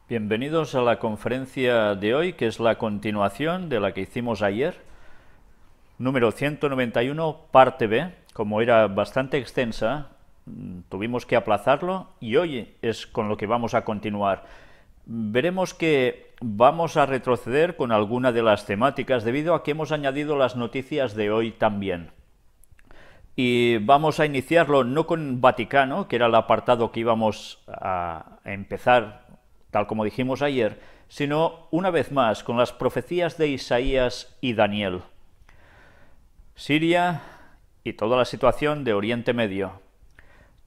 Bienvenidos a la conferencia de hoy, que es la continuación de la que hicimos ayer, número 191, parte B. Como era bastante extensa, tuvimos que aplazarlo y hoy es con lo que vamos a continuar. Veremos que vamos a retroceder con alguna de las temáticas debido a que hemos añadido las noticias de hoy también. Y vamos a iniciarlo no con Vaticano, que era el apartado que íbamos a empezar tal como dijimos ayer, sino una vez más con las profecías de Isaías y Daniel. Siria y toda la situación de Oriente Medio.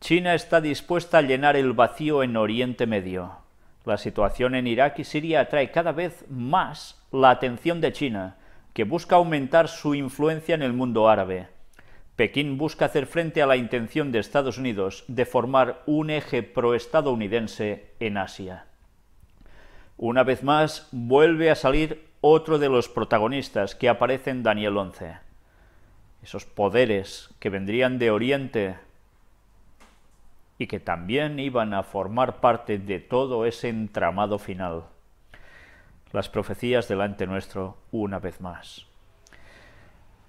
China está dispuesta a llenar el vacío en Oriente Medio. La situación en Irak y Siria atrae cada vez más la atención de China, que busca aumentar su influencia en el mundo árabe. Pekín busca hacer frente a la intención de Estados Unidos de formar un eje proestadounidense en Asia. Una vez más, vuelve a salir otro de los protagonistas que aparece en Daniel 11. Esos poderes que vendrían de Oriente y que también iban a formar parte de todo ese entramado final. Las profecías delante nuestro una vez más.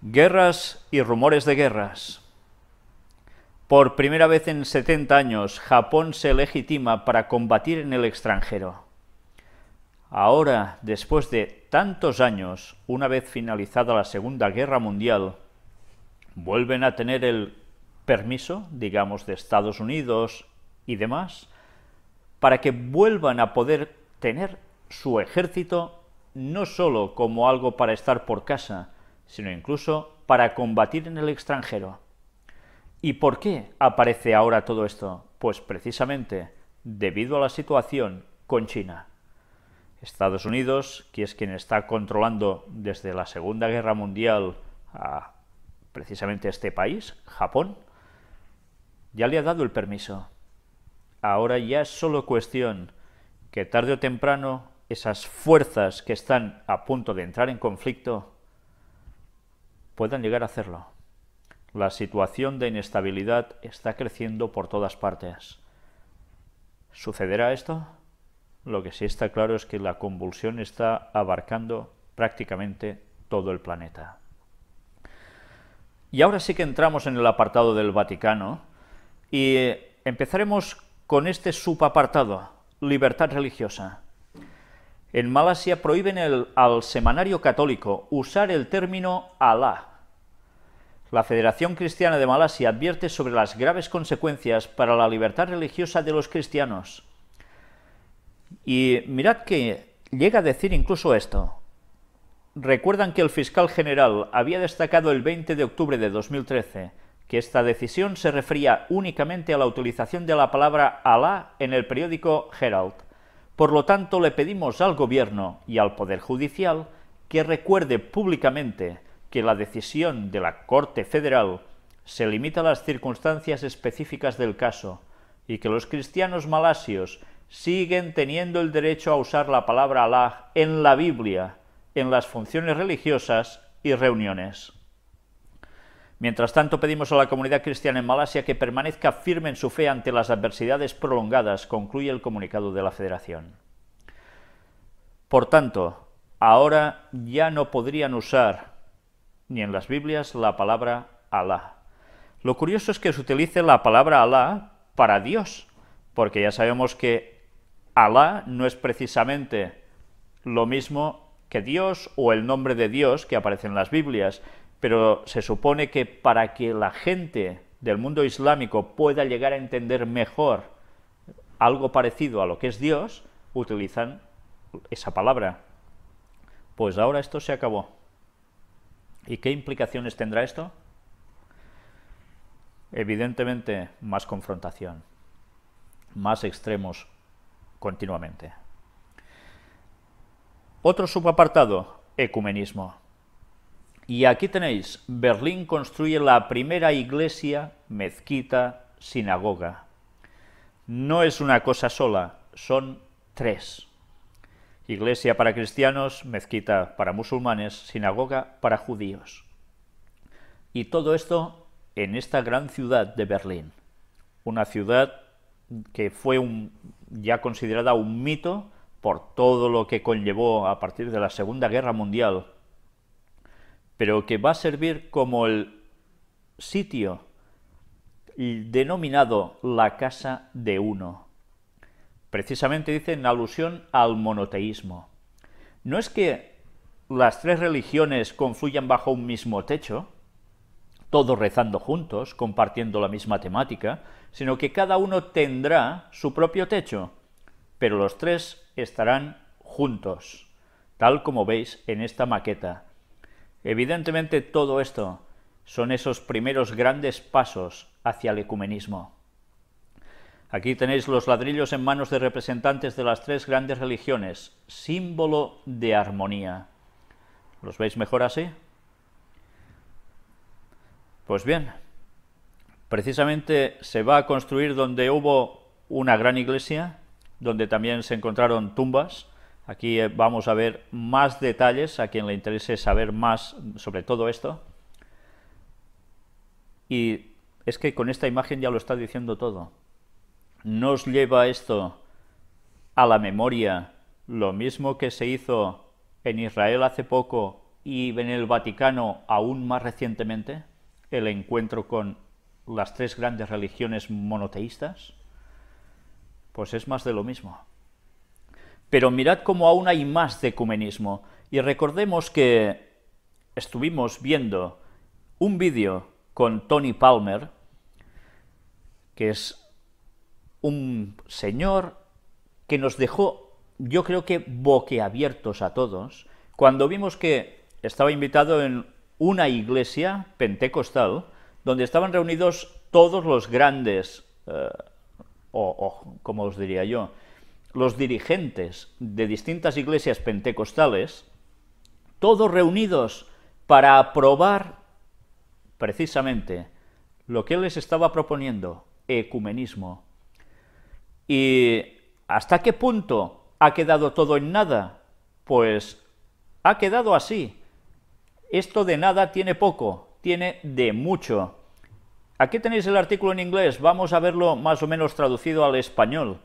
Guerras y rumores de guerras. Por primera vez en 70 años, Japón se legitima para combatir en el extranjero. Ahora, después de tantos años, una vez finalizada la Segunda Guerra Mundial, vuelven a tener el permiso, digamos, de Estados Unidos y demás, para que vuelvan a poder tener su ejército no solo como algo para estar por casa, sino incluso para combatir en el extranjero. ¿Y por qué aparece ahora todo esto? Pues precisamente debido a la situación con China. Estados Unidos, que es quien está controlando desde la Segunda Guerra Mundial a precisamente este país, Japón, ya le ha dado el permiso. Ahora ya es solo cuestión que tarde o temprano esas fuerzas que están a punto de entrar en conflicto puedan llegar a hacerlo. La situación de inestabilidad está creciendo por todas partes. ¿Sucederá esto? Lo que sí está claro es que la convulsión está abarcando prácticamente todo el planeta. Y ahora sí que entramos en el apartado del Vaticano y empezaremos con este subapartado, libertad religiosa. En Malasia prohíben al semanario católico usar el término Alá. La Federación Cristiana de Malasia advierte sobre las graves consecuencias para la libertad religiosa de los cristianos. Y mirad que llega a decir incluso esto. Recuerdan que el fiscal general había destacado el 20 de octubre de 2013 que esta decisión se refería únicamente a la utilización de la palabra Alá en el periódico Herald. Por lo tanto, le pedimos al gobierno y al Poder Judicial que recuerde públicamente que la decisión de la Corte Federal se limita a las circunstancias específicas del caso y que los cristianos malasios siguen teniendo el derecho a usar la palabra Alá en la Biblia, en las funciones religiosas y reuniones. Mientras tanto, pedimos a la comunidad cristiana en Malasia que permanezca firme en su fe ante las adversidades prolongadas, concluye el comunicado de la Federación. Por tanto, ahora ya no podrían usar ni en las Biblias la palabra Alá. Lo curioso es que se utilice la palabra Alá para Dios, porque ya sabemos que Alá no es precisamente lo mismo que Dios o el nombre de Dios que aparece en las Biblias, pero se supone que para que la gente del mundo islámico pueda llegar a entender mejor algo parecido a lo que es Dios, utilizan esa palabra. Pues ahora esto se acabó. ¿Y qué implicaciones tendrá esto? Evidentemente, más confrontación, más extremos continuamente. Otro subapartado, ecumenismo. Y aquí tenéis, Berlín construye la primera iglesia, mezquita, sinagoga. No es una cosa sola, son tres. Iglesia para cristianos, mezquita para musulmanes, sinagoga para judíos. Y todo esto en esta gran ciudad de Berlín. Una ciudad que fue ya considerada un mito por todo lo que conllevó a partir de la Segunda Guerra Mundial, pero que va a servir como el sitio denominado la Casa de Uno. Precisamente dice en alusión al monoteísmo. No es que las tres religiones confluyan bajo un mismo techo, todos rezando juntos, compartiendo la misma temática, sino que cada uno tendrá su propio techo, pero los tres estarán juntos, tal como veis en esta maqueta. Evidentemente todo esto son esos primeros grandes pasos hacia el ecumenismo. Aquí tenéis los ladrillos en manos de representantes de las tres grandes religiones, símbolo de armonía. ¿Los veis mejor así? Pues bien, precisamente se va a construir donde hubo una gran iglesia, donde también se encontraron tumbas. Aquí vamos a ver más detalles a quien le interese saber más sobre todo esto. Y es que con esta imagen ya lo está diciendo todo. ¿Nos lleva esto a la memoria lo mismo que se hizo en Israel hace poco y en el Vaticano aún más recientemente? El encuentro con las tres grandes religiones monoteístas. Pues es más de lo mismo. Pero mirad cómo aún hay más de ecumenismo. Y recordemos que estuvimos viendo un vídeo con Tony Palmer, que es un señor que nos dejó, yo creo que boquiabiertos a todos, cuando vimos que estaba invitado en una iglesia pentecostal, donde estaban reunidos todos los grandes, como os diría yo, los dirigentes de distintas iglesias pentecostales, todos reunidos para aprobar precisamente lo que él les estaba proponiendo, ecumenismo. ¿Y hasta qué punto ha quedado todo en nada? Pues ha quedado así. Esto de nada tiene poco, tiene de mucho. Aquí tenéis el artículo en inglés, vamos a verlo más o menos traducido al español.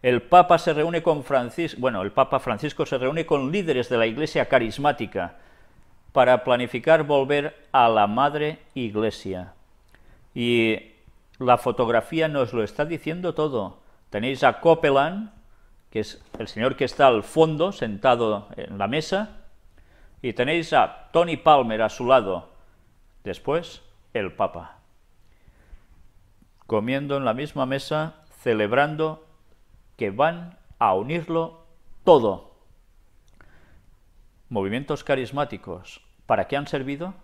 El Papa se reúne con el Papa Francisco se reúne con líderes de la Iglesia carismática para planificar volver a la Madre Iglesia. Y la fotografía nos lo está diciendo todo. Tenéis a Copeland, que es el señor que está al fondo, sentado en la mesa, y tenéis a Tony Palmer a su lado. Después, el Papa, comiendo en la misma mesa, celebrando que van a unirlo todo. Movimientos carismáticos, ¿para qué han servido?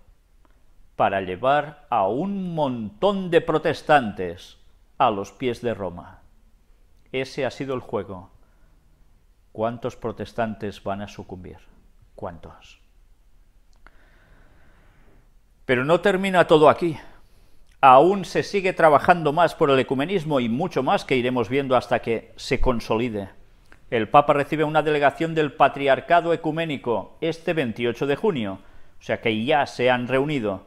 Para llevar a un montón de protestantes a los pies de Roma. Ese ha sido el juego. ¿Cuántos protestantes van a sucumbir? ¿Cuántos? Pero no termina todo aquí. Aún se sigue trabajando más por el ecumenismo y mucho más que iremos viendo hasta que se consolide. El Papa recibe una delegación del Patriarcado Ecuménico este 28 de junio, o sea que ya se han reunido.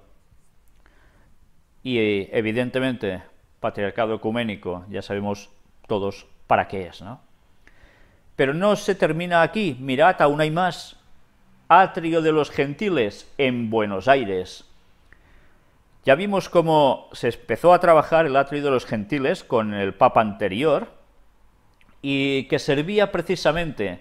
Y evidentemente, Patriarcado Ecuménico, ya sabemos todos para qué es, ¿no? Pero no se termina aquí, mirad, aún hay más. Atrio de los Gentiles en Buenos Aires. Ya vimos cómo se empezó a trabajar el Atrio de los Gentiles con el Papa anterior y que servía precisamente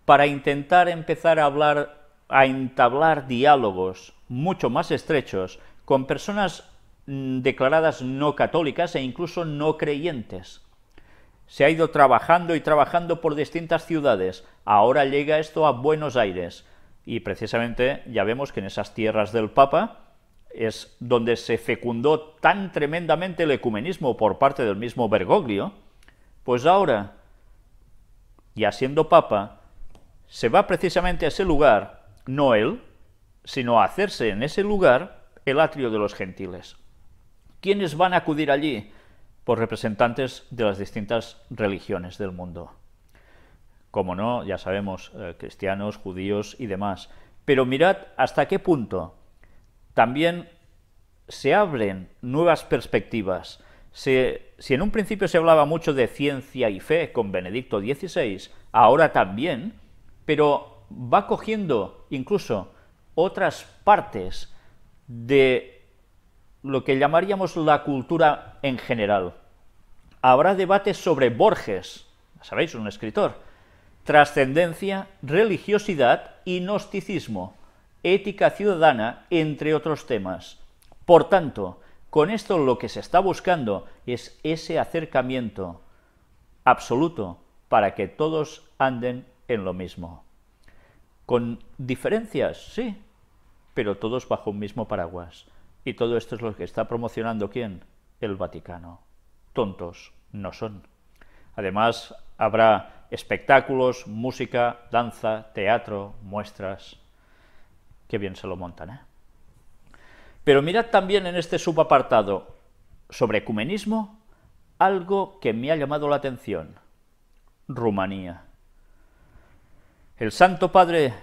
para intentar empezar a entablar diálogos mucho más estrechos con personas declaradas no católicas e incluso no creyentes. Se ha ido trabajando y trabajando por distintas ciudades. Ahora llega esto a Buenos Aires y precisamente ya vemos que en esas tierras del Papa es donde se fecundó tan tremendamente el ecumenismo por parte del mismo Bergoglio. Pues ahora, ya siendo Papa, se va precisamente a ese lugar, no él, sino a hacerse en ese lugar el Atrio de los Gentiles. ¿Quiénes van a acudir allí? Pues representantes de las distintas religiones del mundo. Como no, ya sabemos, cristianos, judíos y demás. Pero mirad hasta qué punto también se abren nuevas perspectivas. Si en un principio se hablaba mucho de ciencia y fe con Benedicto XVI, ahora también, pero va cogiendo incluso otras partes de lo que llamaríamos la cultura en general. Habrá debates sobre Borges, sabéis, un escritor, trascendencia, religiosidad y gnosticismo, ética ciudadana, entre otros temas. Por tanto, con esto lo que se está buscando es ese acercamiento absoluto para que todos anden en lo mismo. Con diferencias, sí, pero todos bajo un mismo paraguas. Y todo esto es lo que está promocionando ¿quién? El Vaticano. Tontos no son. Además, habrá espectáculos, música, danza, teatro, muestras. Qué bien se lo montan, ¿eh? Pero mirad también en este subapartado sobre ecumenismo algo que me ha llamado la atención. Rumanía. El Santo Padre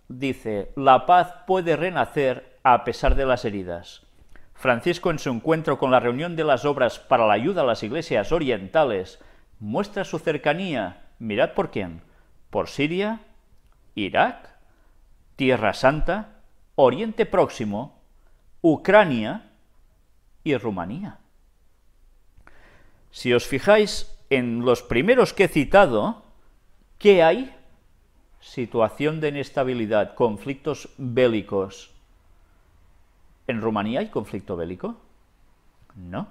dice, la paz puede renacer a pesar de las heridas. Francisco, en su encuentro con la reunión de las obras para la ayuda a las iglesias orientales, muestra su cercanía, mirad por quién, por Siria, Irak, Tierra Santa, Oriente Próximo, Ucrania y Rumanía. Si os fijáis en los primeros que he citado, ¿qué hay? Situación de inestabilidad, conflictos bélicos. ¿En Rumanía hay conflicto bélico? No.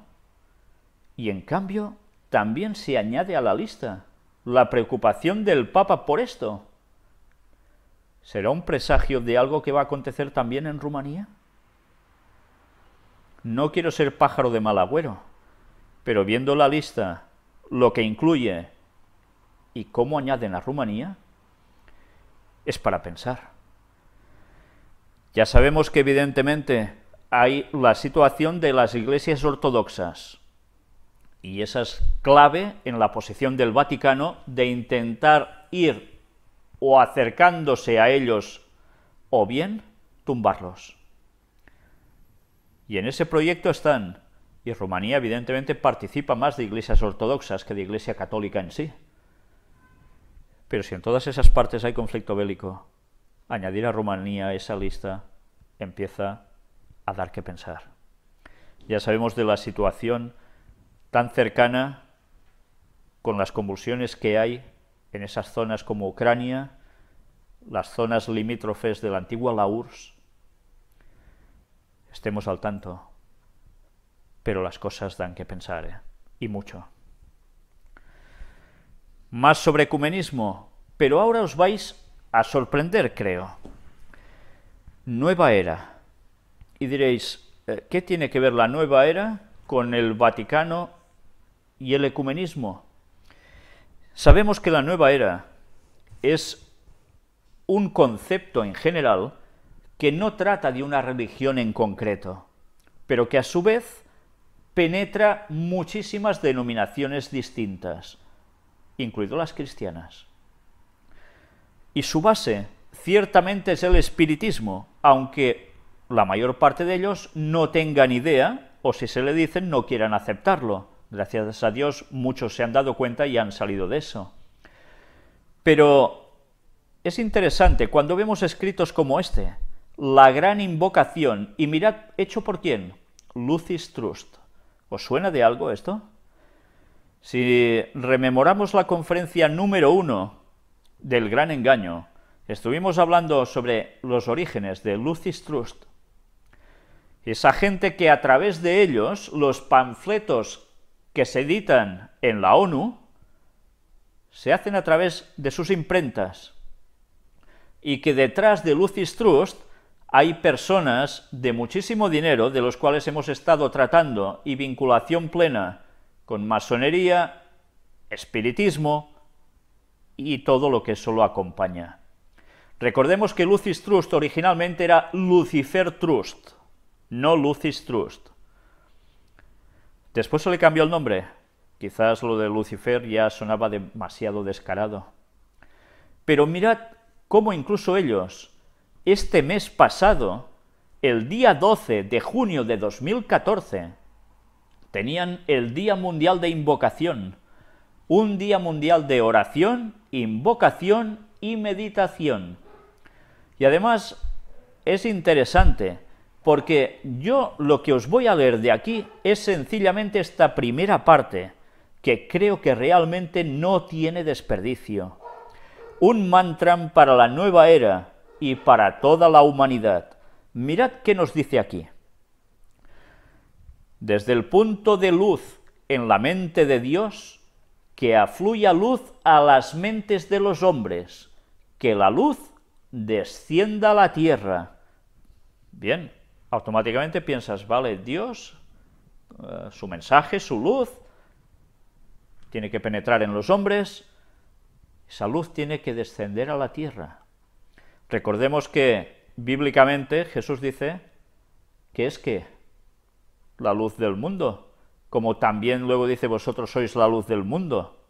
Y en cambio, también se añade a la lista la preocupación del Papa por esto. ¿Será un presagio de algo que va a acontecer también en Rumanía? No quiero ser pájaro de mal agüero, pero viendo la lista, lo que incluye y cómo añaden a Rumanía, es para pensar. Ya sabemos que evidentemente hay la situación de las iglesias ortodoxas, y esa es clave en la posición del Vaticano de intentar ir o acercándose a ellos o bien tumbarlos. Y en ese proyecto están, y Rumanía evidentemente participa más de iglesias ortodoxas que de iglesia católica en sí. Pero si en todas esas partes hay conflicto bélico, añadir a Rumanía a esa lista empieza a dar que pensar. Ya sabemos de la situación tan cercana con las convulsiones que hay en esas zonas como Ucrania, las zonas limítrofes de la antigua la URSS. Estemos al tanto, pero las cosas dan que pensar, ¿eh? Y mucho. Más sobre ecumenismo, pero ahora os vais a sorprender, creo. Nueva era. Y diréis, ¿qué tiene que ver la nueva era con el Vaticano y el ecumenismo? Sabemos que la nueva era es un concepto en general que no trata de una religión en concreto, pero que a su vez penetra muchísimas denominaciones distintas, incluidas las cristianas. Y su base ciertamente es el espiritismo, aunque la mayor parte de ellos no tengan idea, o si se le dicen no quieran aceptarlo. Gracias a Dios muchos se han dado cuenta y han salido de eso. Pero es interesante cuando vemos escritos como este, la gran invocación, y mirad, ¿hecho por quién? Lucis Trust. ¿Os suena de algo esto? Si rememoramos la conferencia número 1 del Gran Engaño, estuvimos hablando sobre los orígenes de Lucis Trust. Esa gente que a través de ellos, los panfletos que se editan en la ONU, se hacen a través de sus imprentas, y que detrás de Lucis Trust hay personas de muchísimo dinero, de los cuales hemos estado tratando, y vinculación plena con masonería, espiritismo y todo lo que eso lo acompaña. Recordemos que Lucis Trust originalmente era Lucifer Trust, no Lucis Trust. Después se le cambió el nombre. Quizás lo de Lucifer ya sonaba demasiado descarado. Pero mirad cómo incluso ellos, este mes pasado, el día 12 de junio de 2014, tenían el Día Mundial de Invocación, un día mundial de oración, invocación y meditación. Y además es interesante, porque yo lo que os voy a leer de aquí es sencillamente esta primera parte, que creo que realmente no tiene desperdicio. Un mantra para la nueva era y para toda la humanidad. Mirad qué nos dice aquí. Desde el punto de luz en la mente de Dios, que afluya luz a las mentes de los hombres, que la luz descienda a la tierra. Bien, automáticamente piensas, vale, Dios, su mensaje, su luz, tiene que penetrar en los hombres, esa luz tiene que descender a la tierra. Recordemos que bíblicamente Jesús dice que es que la luz del mundo, como también luego dice vosotros sois la luz del mundo.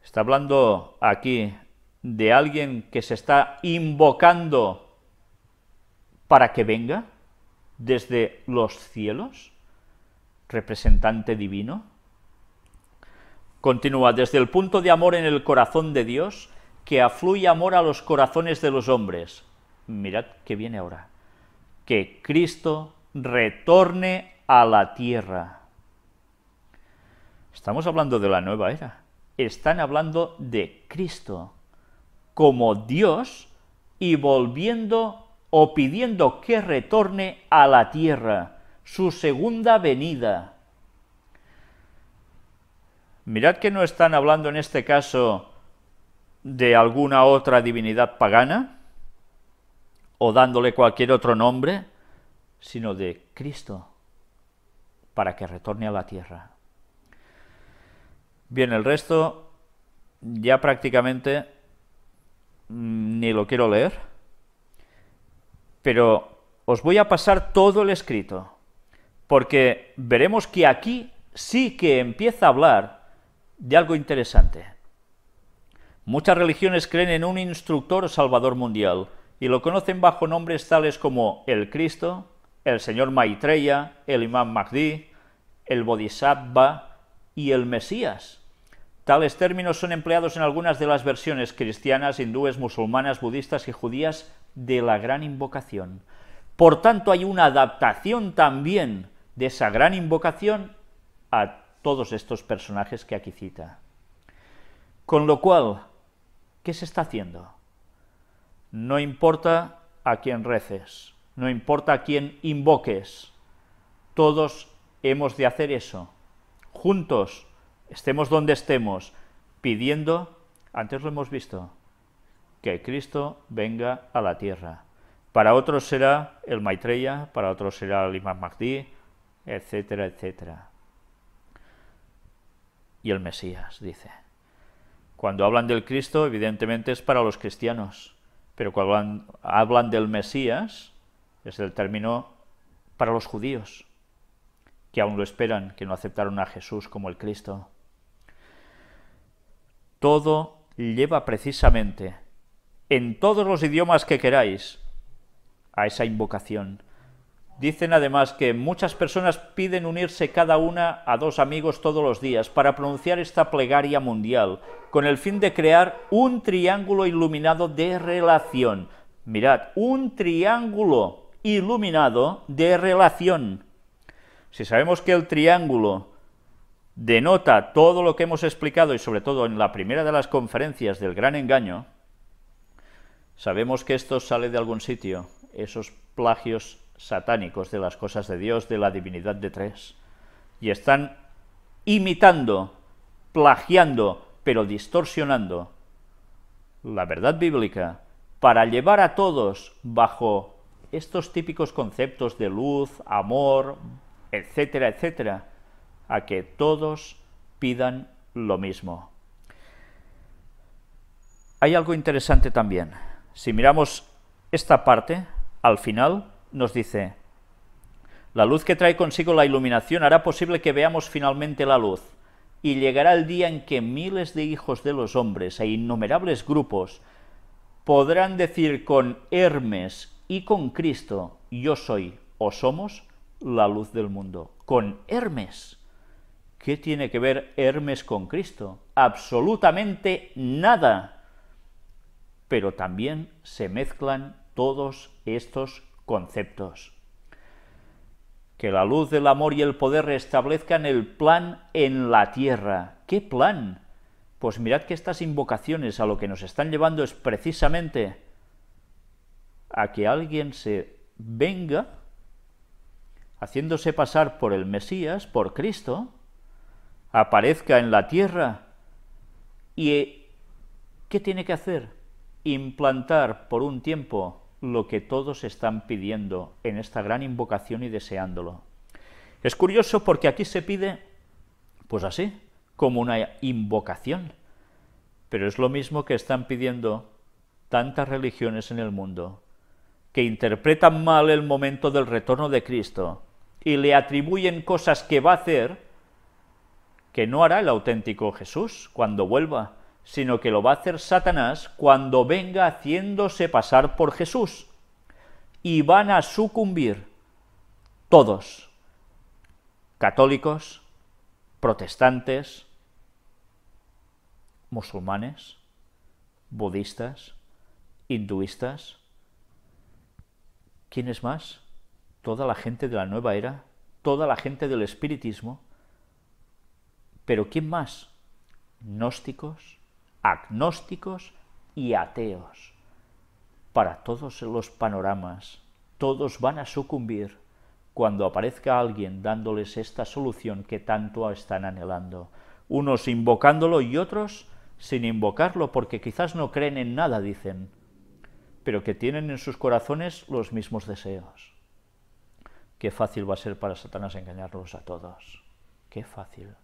Está hablando aquí de alguien que se está invocando para que venga desde los cielos, representante divino. Continúa, desde el punto de amor en el corazón de Dios, que afluye amor a los corazones de los hombres. Mirad que viene ahora. Que Cristo retorne a la tierra. Estamos hablando de la nueva era. Están hablando de Cristo como Dios y volviendo o pidiendo que retorne a la tierra, su segunda venida. Mirad que no están hablando en este caso de alguna otra divinidad pagana o dándole cualquier otro nombre, sino de Cristo, para que retorne a la tierra. Bien, el resto ya prácticamente ni lo quiero leer, pero os voy a pasar todo el escrito, porque veremos que aquí sí que empieza a hablar de algo interesante. Muchas religiones creen en un instructor o salvador mundial, y lo conocen bajo nombres tales como el Cristo, el señor Maitreya, el Imam Mahdi, el Bodhisattva y el Mesías. Tales términos son empleados en algunas de las versiones cristianas, hindúes, musulmanas, budistas y judías de la gran invocación. Por tanto, hay una adaptación también de esa gran invocación a todos estos personajes que aquí cita. Con lo cual, ¿qué se está haciendo? No importa a quién reces, no importa a quién invoques, todos hemos de hacer eso, juntos, estemos donde estemos, pidiendo, antes lo hemos visto, que Cristo venga a la tierra. Para otros será el Maitreya, para otros será el Imam Mahdi, etcétera, etcétera. Y el Mesías, dice. Cuando hablan del Cristo, evidentemente es para los cristianos, pero cuando hablan del Mesías, es el término para los judíos, que aún lo esperan, que no aceptaron a Jesús como el Cristo. Todo lleva precisamente, en todos los idiomas que queráis, a esa invocación. Dicen además que muchas personas piden unirse cada una a dos amigos todos los días para pronunciar esta plegaria mundial, con el fin de crear un triángulo iluminado de relación. Mirad, un triángulo iluminado de relación. Si sabemos que el triángulo denota todo lo que hemos explicado, y sobre todo en la primera de las conferencias del gran engaño, sabemos que esto sale de algún sitio, esos plagios satánicos de las cosas de Dios, de la divinidad de tres, y están imitando, plagiando, pero distorsionando la verdad bíblica para llevar a todos bajo estos típicos conceptos de luz, amor, etcétera, etcétera, a que todos pidan lo mismo. Hay algo interesante también. Si miramos esta parte, al final nos dice: la luz que trae consigo la iluminación hará posible que veamos finalmente la luz, y llegará el día en que miles de hijos de los hombres e innumerables grupos podrán decir con Hermes y con Cristo, yo soy o somos la luz del mundo, con Hermes. ¿Qué tiene que ver Hermes con Cristo? Absolutamente nada. Pero también se mezclan todos estos conceptos. Que la luz del amor y el poder restablezcan el plan en la tierra. ¿Qué plan? Pues mirad que estas invocaciones a lo que nos están llevando es precisamente a que alguien se venga haciéndose pasar por el Mesías, por Cristo, aparezca en la tierra y ¿qué tiene que hacer? Implantar por un tiempo lo que todos están pidiendo en esta gran invocación y deseándolo. Es curioso porque aquí se pide, pues así, como una invocación, pero es lo mismo que están pidiendo tantas religiones en el mundo, que interpretan mal el momento del retorno de Cristo y le atribuyen cosas que va a hacer que no hará el auténtico Jesús cuando vuelva, sino que lo va a hacer Satanás cuando venga haciéndose pasar por Jesús. Y van a sucumbir todos, católicos, protestantes, musulmanes, budistas, hinduistas. ¿Quién es más? Toda la gente de la nueva era, toda la gente del espiritismo. ¿Pero quién más? Gnósticos, agnósticos y ateos. Para todos los panoramas, todos van a sucumbir cuando aparezca alguien dándoles esta solución que tanto están anhelando. Unos invocándolo y otros sin invocarlo, porque quizás no creen en nada, dicen, pero que tienen en sus corazones los mismos deseos. Qué fácil va a ser para Satanás engañarlos a todos. Qué fácil.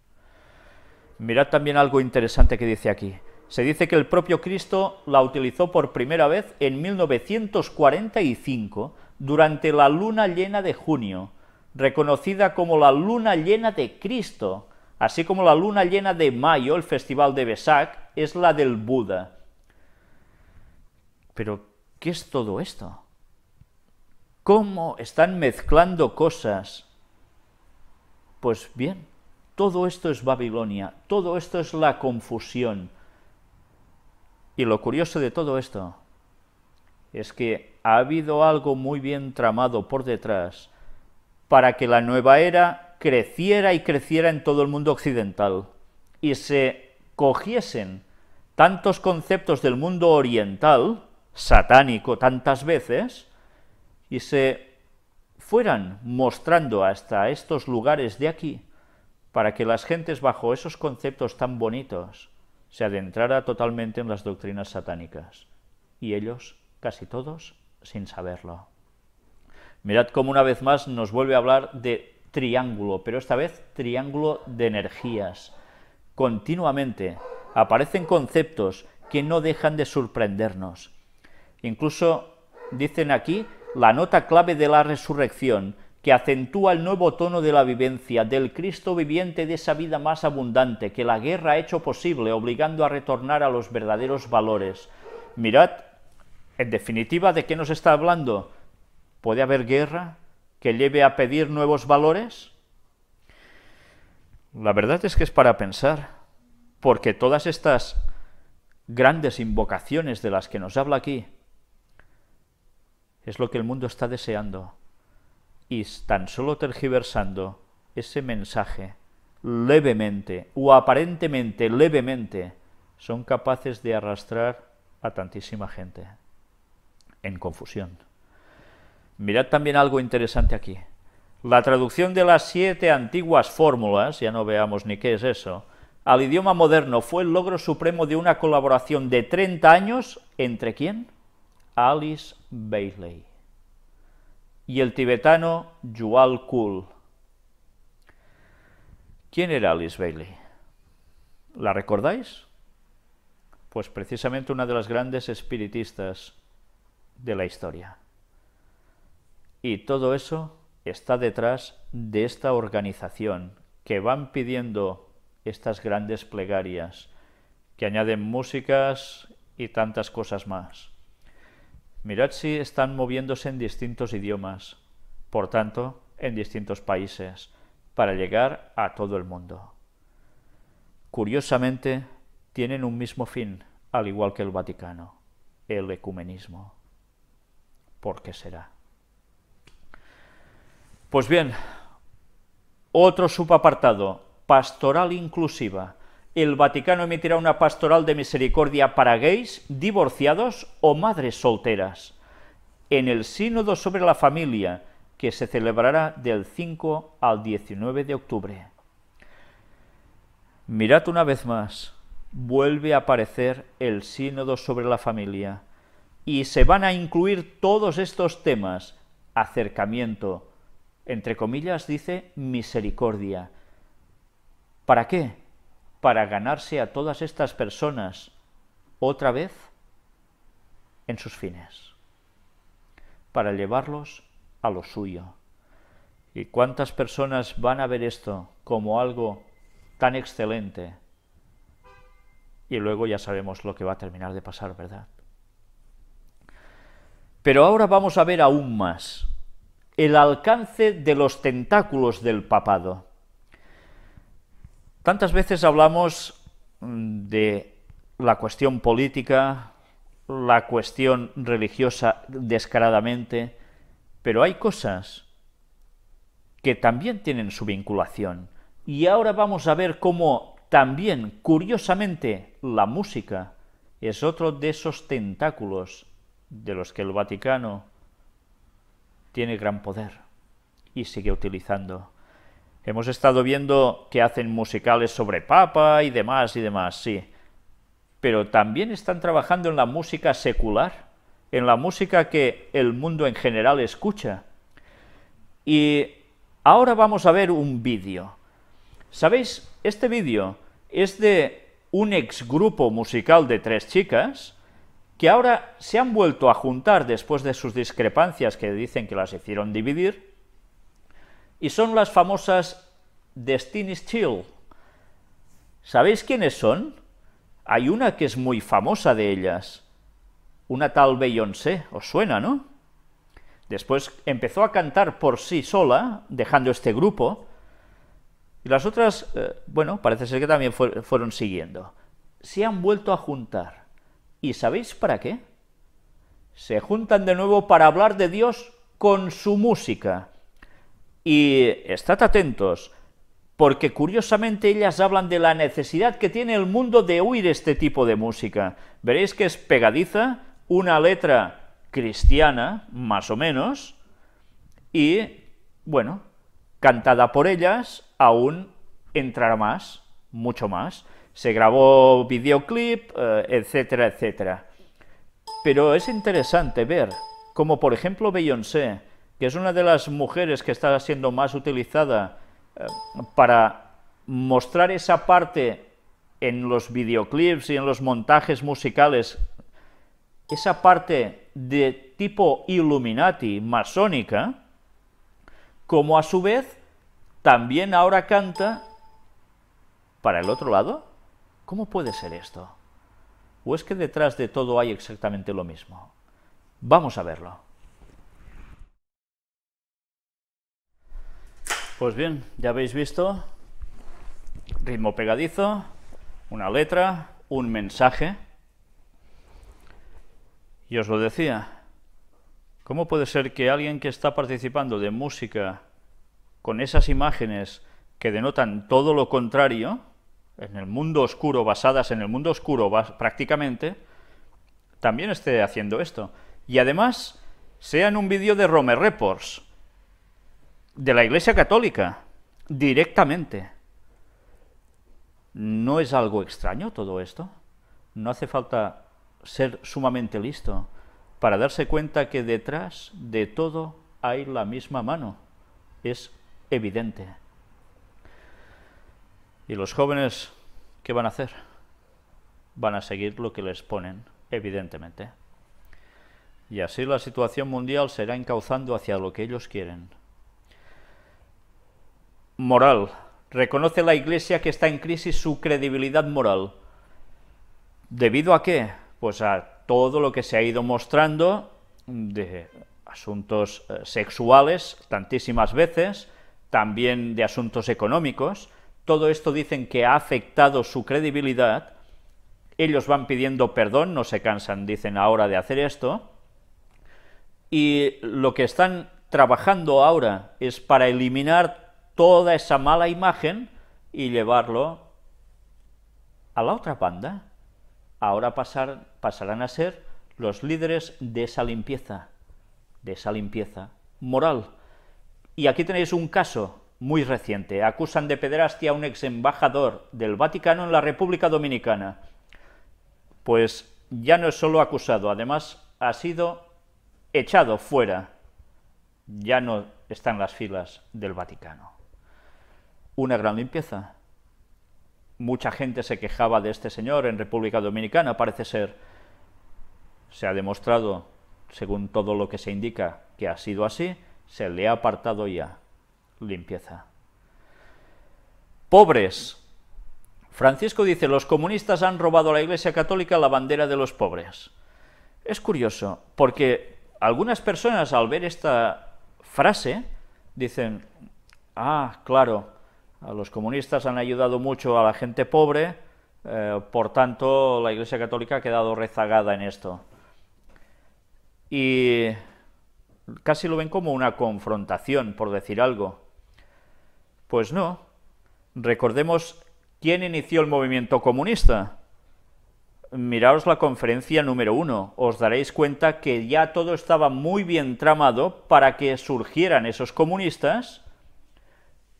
Mirad también algo interesante que dice aquí. Se dice que el propio Cristo la utilizó por primera vez en 1945, durante la luna llena de junio, reconocida como la luna llena de Cristo, así como la luna llena de mayo, el festival de Vesak, es la del Buda. Pero, ¿qué es todo esto? ¿Cómo están mezclando cosas? Pues bien, todo esto es Babilonia, todo esto es la confusión. Y lo curioso de todo esto es que ha habido algo muy bien tramado por detrás para que la nueva era creciera y creciera en todo el mundo occidental y se cogiesen tantos conceptos del mundo oriental, satánico tantas veces, y se fueran mostrando hasta estos lugares de aquí, para que las gentes bajo esos conceptos tan bonitos se adentrara totalmente en las doctrinas satánicas, y ellos, casi todos, sin saberlo. Mirad cómo una vez más nos vuelve a hablar de triángulo, pero esta vez triángulo de energías. Continuamente aparecen conceptos que no dejan de sorprendernos. Incluso dicen aquí la nota clave de la resurrección, que acentúa el nuevo tono de la vivencia, del Cristo viviente, de esa vida más abundante, que la guerra ha hecho posible, obligando a retornar a los verdaderos valores. Mirad, en definitiva, ¿de qué nos está hablando? ¿Puede haber guerra que lleve a pedir nuevos valores? La verdad es que es para pensar, porque todas estas grandes invocaciones de las que nos habla aquí es lo que el mundo está deseando, y tan solo tergiversando ese mensaje levemente o aparentemente levemente son capaces de arrastrar a tantísima gente en confusión. Mirad también algo interesante aquí. La traducción de las 7 antiguas fórmulas, ya no veamos ni qué es eso, al idioma moderno fue el logro supremo de una colaboración de 30 años entre ¿quién? Alice Bailey y el tibetano Djwhal Khul. ¿Quién era Alice Bailey? ¿La recordáis? Pues precisamente una de las grandes espiritistas de la historia. Y todo eso está detrás de esta organización, que van pidiendo estas grandes plegarias, que añaden músicas y tantas cosas más. Mirad si están moviéndose en distintos idiomas. Por tanto, en distintos países para llegar a todo el mundo. Curiosamente, tienen un mismo fin, al igual que el Vaticano, el ecumenismo. ¿Por qué será? Pues bien, otro subapartado, pastoral inclusiva. El Vaticano emitirá una pastoral de misericordia para gays, divorciados o madres solteras, en el Sínodo sobre la Familia, que se celebrará del 5 al 19 de octubre. Mirad una vez más, vuelve a aparecer el Sínodo sobre la Familia, y se van a incluir todos estos temas: acercamiento, entre comillas dice misericordia. ¿Para qué? Para ganarse a todas estas personas otra vez en sus fines, para llevarlos a lo suyo. ¿Y cuántas personas van a ver esto como algo tan excelente? Y luego ya sabemos lo que va a terminar de pasar, ¿verdad? Pero ahora vamos a ver aún más el alcance de los tentáculos del papado. Tantas veces hablamos de la cuestión política, la cuestión religiosa descaradamente, pero hay cosas que también tienen su vinculación. Y ahora vamos a ver cómo también, curiosamente, la música es otro de esos tentáculos de los que el Vaticano tiene gran poder y sigue utilizando. Hemos estado viendo que hacen musicales sobre Papa y demás, sí. Pero también están trabajando en la música secular, en la música que el mundo en general escucha. Y ahora vamos a ver un vídeo. ¿Sabéis? Este vídeo es de un exgrupo musical de 3 chicas que ahora se han vuelto a juntar después de sus discrepancias que dicen que las hicieron dividir, y son las famosas Destiny's Child. ¿Sabéis quiénes son? Hay una que es muy famosa de ellas, una tal Beyoncé, os suena, ¿no? Después empezó a cantar por sí sola, dejando este grupo, y las otras, bueno, parece ser que también fueron siguiendo. Se han vuelto a juntar. ¿Y sabéis para qué? Se juntan de nuevo para hablar de Dios con su música. Y estad atentos, porque curiosamente ellas hablan de la necesidad que tiene el mundo de oír este tipo de música. Veréis que es pegadiza, una letra cristiana, más o menos, y, bueno, cantada por ellas, aún entrará más, mucho más. Se grabó videoclip, etcétera, etcétera. Pero es interesante ver cómo, por ejemplo, Beyoncé, que es una de las mujeres que está siendo más utilizada para mostrar esa parte en los videoclips y en los montajes musicales, esa parte de tipo Illuminati, masónica, como a su vez también ahora canta para el otro lado. ¿Cómo puede ser esto? ¿O es que detrás de todo hay exactamente lo mismo? Vamos a verlo. Pues bien, ya habéis visto, ritmo pegadizo, una letra, un mensaje. Y os lo decía, ¿cómo puede ser que alguien que está participando de música con esas imágenes que denotan todo lo contrario, en el mundo oscuro, basadas en el mundo oscuro prácticamente, también esté haciendo esto? Y además, sea en un vídeo de Rome Reports, de la Iglesia Católica, directamente. ¿No es algo extraño todo esto? No hace falta ser sumamente listo para darse cuenta que detrás de todo hay la misma mano. Es evidente. ¿Y los jóvenes qué van a hacer? Van a seguir lo que les ponen, evidentemente. Y así la situación mundial se irá encauzando hacia lo que ellos quieren. Moral. Reconoce la Iglesia que está en crisis su credibilidad moral. ¿Debido a qué? Pues a todo lo que se ha ido mostrando asuntos sexuales tantísimas veces, también de asuntos económicos. Todo esto dicen que ha afectado su credibilidad. Ellos van pidiendo perdón, no se cansan, dicen, ahora de hacer esto, y lo que están trabajando ahora es para eliminar toda esa mala imagen y llevarlo a la otra banda. Ahora pasarán a ser los líderes de esa limpieza moral. Y aquí tenéis un caso muy reciente. Acusan de pederastia a un ex embajador del Vaticano en la República Dominicana. Pues ya no es solo acusado, además ha sido echado fuera. Ya no está en las filas del Vaticano. Una gran limpieza. Mucha gente se quejaba de este señor en República Dominicana, parece ser. Se ha demostrado, según todo lo que se indica, que ha sido así, se le ha apartado ya. Limpieza. Pobres. Francisco dice, los comunistas han robado a la Iglesia Católica la bandera de los pobres. Es curioso, porque algunas personas al ver esta frase dicen, ah, claro, los comunistas han ayudado mucho a la gente pobre, por tanto la Iglesia Católica ha quedado rezagada en esto. Y casi lo ven como una confrontación, por decir algo. Pues no. Recordemos quién inició el movimiento comunista. Miraos la conferencia número 1, os daréis cuenta que ya todo estaba muy bien tramado para que surgieran esos comunistas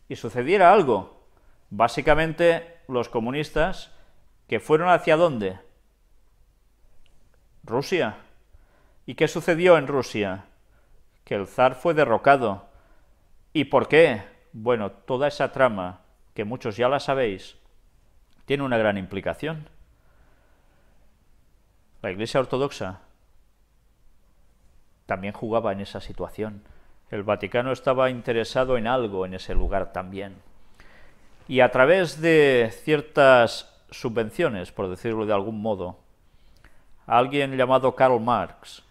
y sucediera algo. Básicamente, los comunistas, que fueron ¿hacia dónde? Rusia. ¿Y qué sucedió en Rusia? Que el zar fue derrocado. ¿Y por qué? Bueno, toda esa trama, que muchos ya la sabéis, tiene una gran implicación. La Iglesia Ortodoxa también jugaba en esa situación. El Vaticano estaba interesado en algo en ese lugar también. Y a través de ciertas subvenciones, por decirlo de algún modo, alguien llamado Karl Marx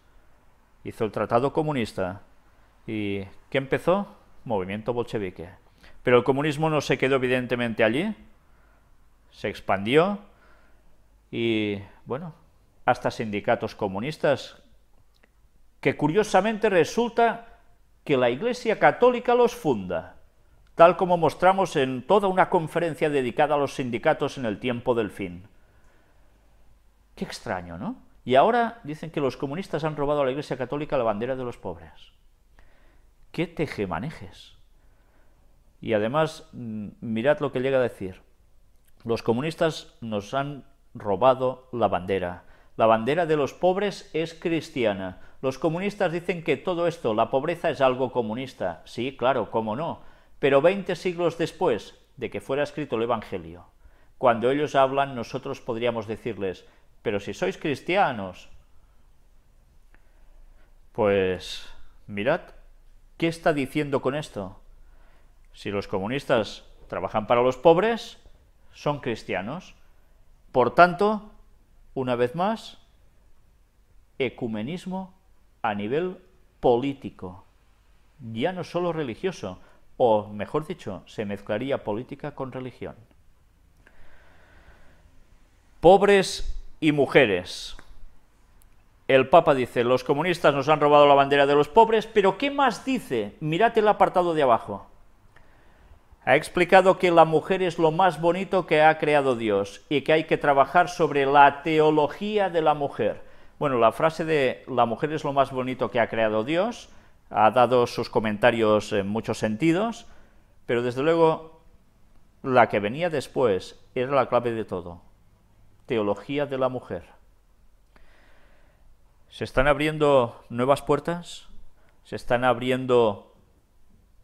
hizo el Tratado Comunista. ¿Y qué empezó? Movimiento bolchevique. Pero el comunismo no se quedó evidentemente allí, se expandió y, bueno, hasta sindicatos comunistas, que curiosamente resulta que la Iglesia Católica los funda, tal como mostramos en toda una conferencia dedicada a los sindicatos en el tiempo del fin. Qué extraño, ¿no? Y ahora dicen que los comunistas han robado a la Iglesia Católica la bandera de los pobres. ¡Qué tejemanejes! Y además, mirad lo que llega a decir. Los comunistas nos han robado la bandera. La bandera de los pobres es cristiana. Los comunistas dicen que todo esto, la pobreza, es algo comunista. Sí, claro, cómo no. Pero 20 siglos después de que fuera escrito el Evangelio, cuando ellos hablan, nosotros podríamos decirles, pero si sois cristianos, pues mirad, ¿qué está diciendo con esto? Si los comunistas trabajan para los pobres, son cristianos. Por tanto, una vez más, ecumenismo a nivel político, ya no solo religioso, o mejor dicho, se mezclaría política con religión. Pobres y mujeres. El Papa dice, los comunistas nos han robado la bandera de los pobres, pero ¿qué más dice? Mirad el apartado de abajo. Ha explicado que la mujer es lo más bonito que ha creado Dios y que hay que trabajar sobre la teología de la mujer. Bueno, la frase de la mujer es lo más bonito que ha creado Dios ha dado sus comentarios en muchos sentidos, pero desde luego la que venía después era la clave de todo. Teología de la mujer. ¿Se están abriendo nuevas puertas? ¿Se están abriendo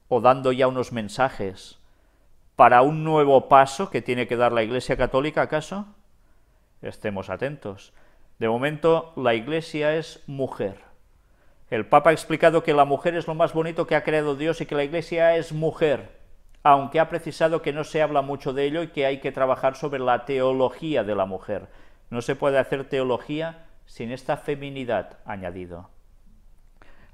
o dando ya unos mensajes para un nuevo paso que tiene que dar la Iglesia Católica, acaso? Estemos atentos. De momento, la Iglesia es mujer. El Papa ha explicado que la mujer es lo más bonito que ha creado Dios y que la Iglesia es mujer, aunque ha precisado que no se habla mucho de ello y que hay que trabajar sobre la teología de la mujer. No se puede hacer teología sin esta feminidad, añadido.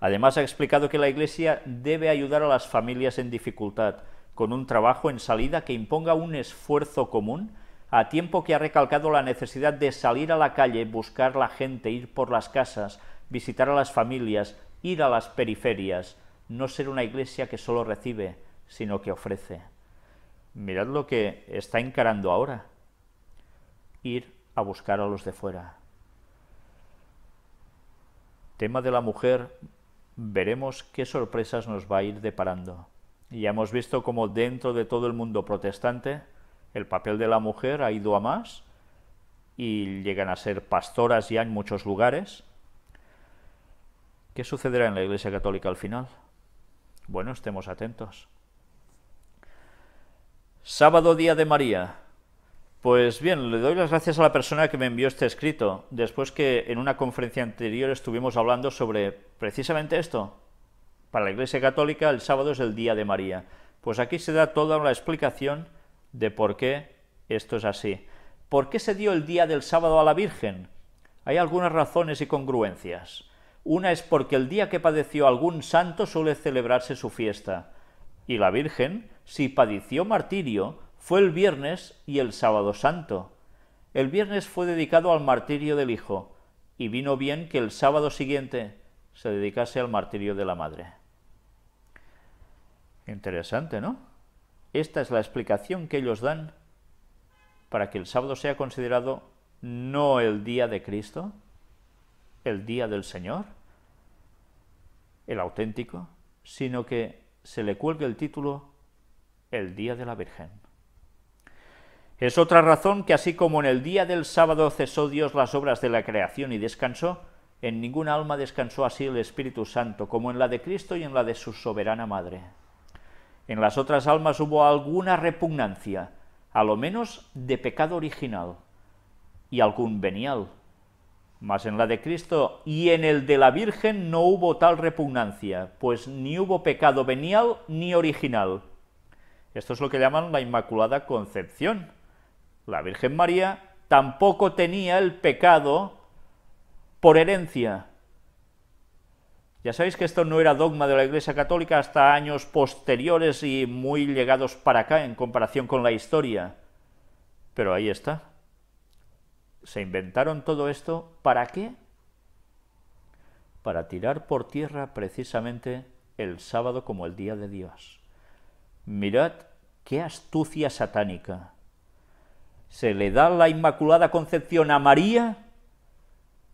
Además, ha explicado que la Iglesia debe ayudar a las familias en dificultad, con un trabajo en salida que imponga un esfuerzo común, a tiempo que ha recalcado la necesidad de salir a la calle, buscar la gente, ir por las casas, visitar a las familias, ir a las periferias, no ser una Iglesia que solo recibe, sino que ofrece. Mirad lo que está encarando ahora, ir a buscar a los de fuera. Tema de la mujer, veremos qué sorpresas nos va a ir deparando. Ya hemos visto cómo dentro de todo el mundo protestante el papel de la mujer ha ido a más y llegan a ser pastoras ya en muchos lugares. ¿Qué sucederá en la Iglesia Católica al final? Bueno, estemos atentos. Sábado, día de María. Pues bien, le doy las gracias a la persona que me envió este escrito, después que en una conferencia anterior estuvimos hablando sobre precisamente esto. Para la Iglesia Católica el sábado es el día de María. Pues aquí se da toda una explicación de por qué esto es así. ¿Por qué se dio el día del sábado a la Virgen? Hay algunas razones y congruencias. Una es porque el día que padeció algún santo suele celebrarse su fiesta, y la Virgen, si padeció martirio, fue el viernes y el sábado santo. El viernes fue dedicado al martirio del Hijo, y vino bien que el sábado siguiente se dedicase al martirio de la Madre. Interesante, ¿no? Esta es la explicación que ellos dan para que el sábado sea considerado no el día de Cristo, el día del Señor, el auténtico, sino que se le cuelgue el título el día de la Virgen. Es otra razón que así como en el día del sábado cesó Dios las obras de la creación y descansó, en ningún alma descansó así el Espíritu Santo, como en la de Cristo y en la de su soberana Madre. En las otras almas hubo alguna repugnancia, a lo menos de pecado original, y algún venial. Mas en la de Cristo y en el de la Virgen no hubo tal repugnancia, pues ni hubo pecado venial ni original. Esto es lo que llaman la Inmaculada Concepción. La Virgen María tampoco tenía el pecado por herencia. Ya sabéis que esto no era dogma de la Iglesia Católica hasta años posteriores y muy llegados para acá en comparación con la historia. Pero ahí está. Se inventaron todo esto, ¿para qué? Para tirar por tierra precisamente el sábado como el día de Dios. Mirad qué astucia satánica. Se le da la Inmaculada Concepción a María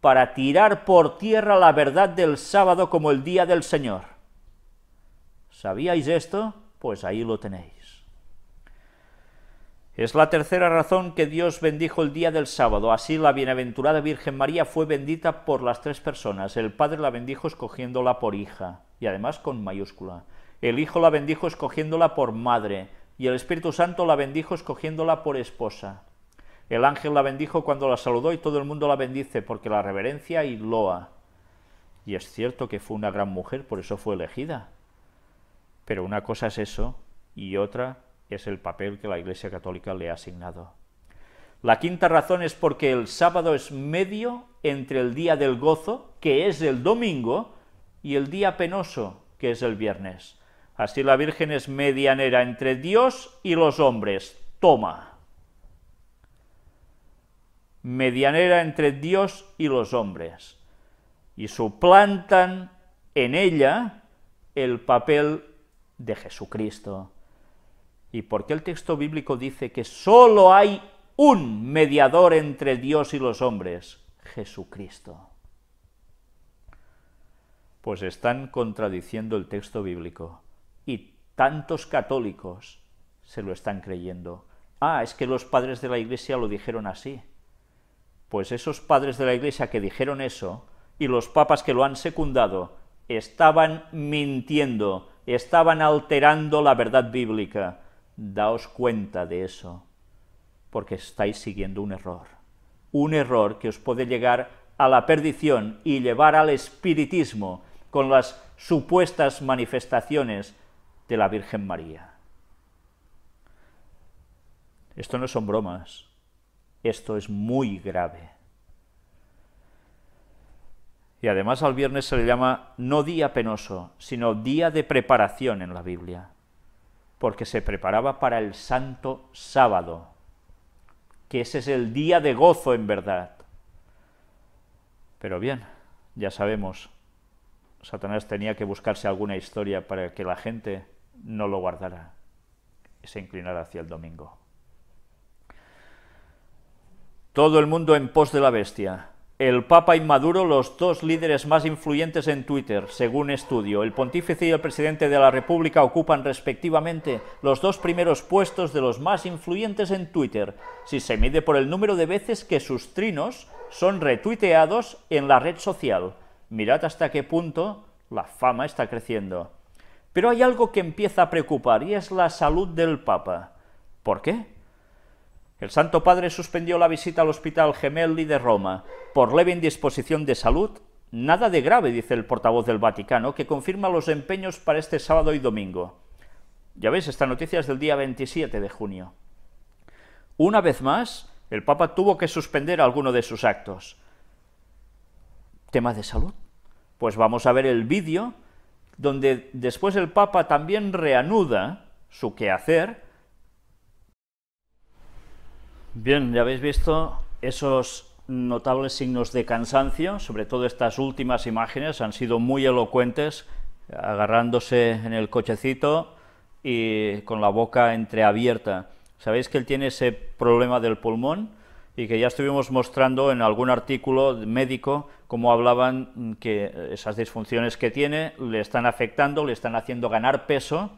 para tirar por tierra la verdad del sábado como el día del Señor. ¿Sabíais esto? Pues ahí lo tenéis. Es la tercera razón que Dios bendijo el día del sábado. Así la bienaventurada Virgen María fue bendita por las tres personas. El Padre la bendijo escogiéndola por hija, y además con mayúscula. El Hijo la bendijo escogiéndola por madre, y el Espíritu Santo la bendijo escogiéndola por esposa. El ángel la bendijo cuando la saludó y todo el mundo la bendice porque la reverencia y loa. Y es cierto que fue una gran mujer, por eso fue elegida. Pero una cosa es eso y otra es el papel que la Iglesia Católica le ha asignado. La quinta razón es porque el sábado es medio entre el día del gozo, que es el domingo, y el día penoso, que es el viernes. Así la Virgen es medianera entre Dios y los hombres. Toma. Medianera entre Dios y los hombres, y suplantan en ella el papel de Jesucristo. ¿Y por qué el texto bíblico dice que sólo hay un mediador entre Dios y los hombres? Jesucristo. Pues están contradiciendo el texto bíblico, y tantos católicos se lo están creyendo. Ah, es que los padres de la Iglesia lo dijeron así. Pues esos padres de la Iglesia que dijeron eso, y los papas que lo han secundado, estaban mintiendo, estaban alterando la verdad bíblica. Daos cuenta de eso, porque estáis siguiendo un error que os puede llegar a la perdición y llevar al espiritismo con las supuestas manifestaciones de la Virgen María. Esto no son bromas. Esto es muy grave. Y además al viernes se le llama no día penoso, sino día de preparación en la Biblia, porque se preparaba para el santo sábado, que ese es el día de gozo en verdad. Pero bien, ya sabemos, Satanás tenía que buscarse alguna historia para que la gente no lo guardara y se inclinara hacia el domingo. Todo el mundo en pos de la bestia. El Papa y Maduro, los dos líderes más influyentes en Twitter, según estudio. El pontífice y el presidente de la República ocupan respectivamente los dos primeros puestos de los más influyentes en Twitter, si se mide por el número de veces que sus trinos son retuiteados en la red social. Mirad hasta qué punto la fama está creciendo. Pero hay algo que empieza a preocupar y es la salud del Papa. ¿Por qué? El Santo Padre suspendió la visita al Hospital Gemelli de Roma por leve indisposición de salud. Nada de grave, dice el portavoz del Vaticano, que confirma los empeños para este sábado y domingo. Ya veis, esta noticia es del día 27 de junio. Una vez más, el Papa tuvo que suspender alguno de sus actos. ¿Tema de salud? Pues vamos a ver el vídeo donde después el Papa también reanuda su quehacer. Bien, ya habéis visto esos notables signos de cansancio, sobre todo estas últimas imágenes han sido muy elocuentes, agarrándose en el cochecito y con la boca entreabierta. Sabéis que él tiene ese problema del pulmón y que ya estuvimos mostrando en algún artículo médico cómo hablaban que esas disfunciones que tiene le están afectando, le están haciendo ganar peso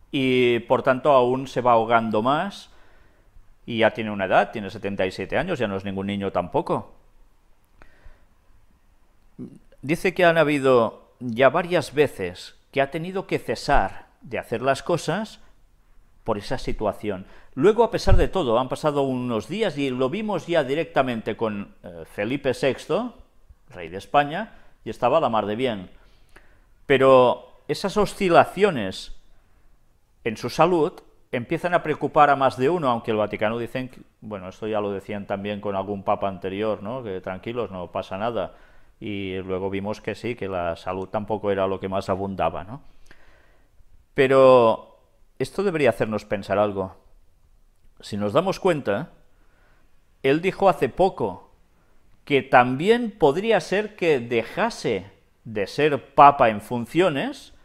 y por tanto aún se va ahogando más. Y ya tiene una edad, tiene 77 años, ya no es ningún niño tampoco. Dice que han habido ya varias veces que ha tenido que cesar de hacer las cosas por esa situación. Luego, a pesar de todo, han pasado unos días y lo vimos ya directamente con Felipe VI, rey de España, y estaba a la mar de bien. Pero esas oscilaciones en su salud empiezan a preocupar a más de uno, aunque el Vaticano dicen, bueno, esto ya lo decían también con algún papa anterior, ¿no?, que tranquilos, no pasa nada, y luego vimos que sí, que la salud tampoco era lo que más abundaba, ¿no? Pero esto debería hacernos pensar algo. Si nos damos cuenta, él dijo hace poco que también podría ser que dejase de ser papa en funciones,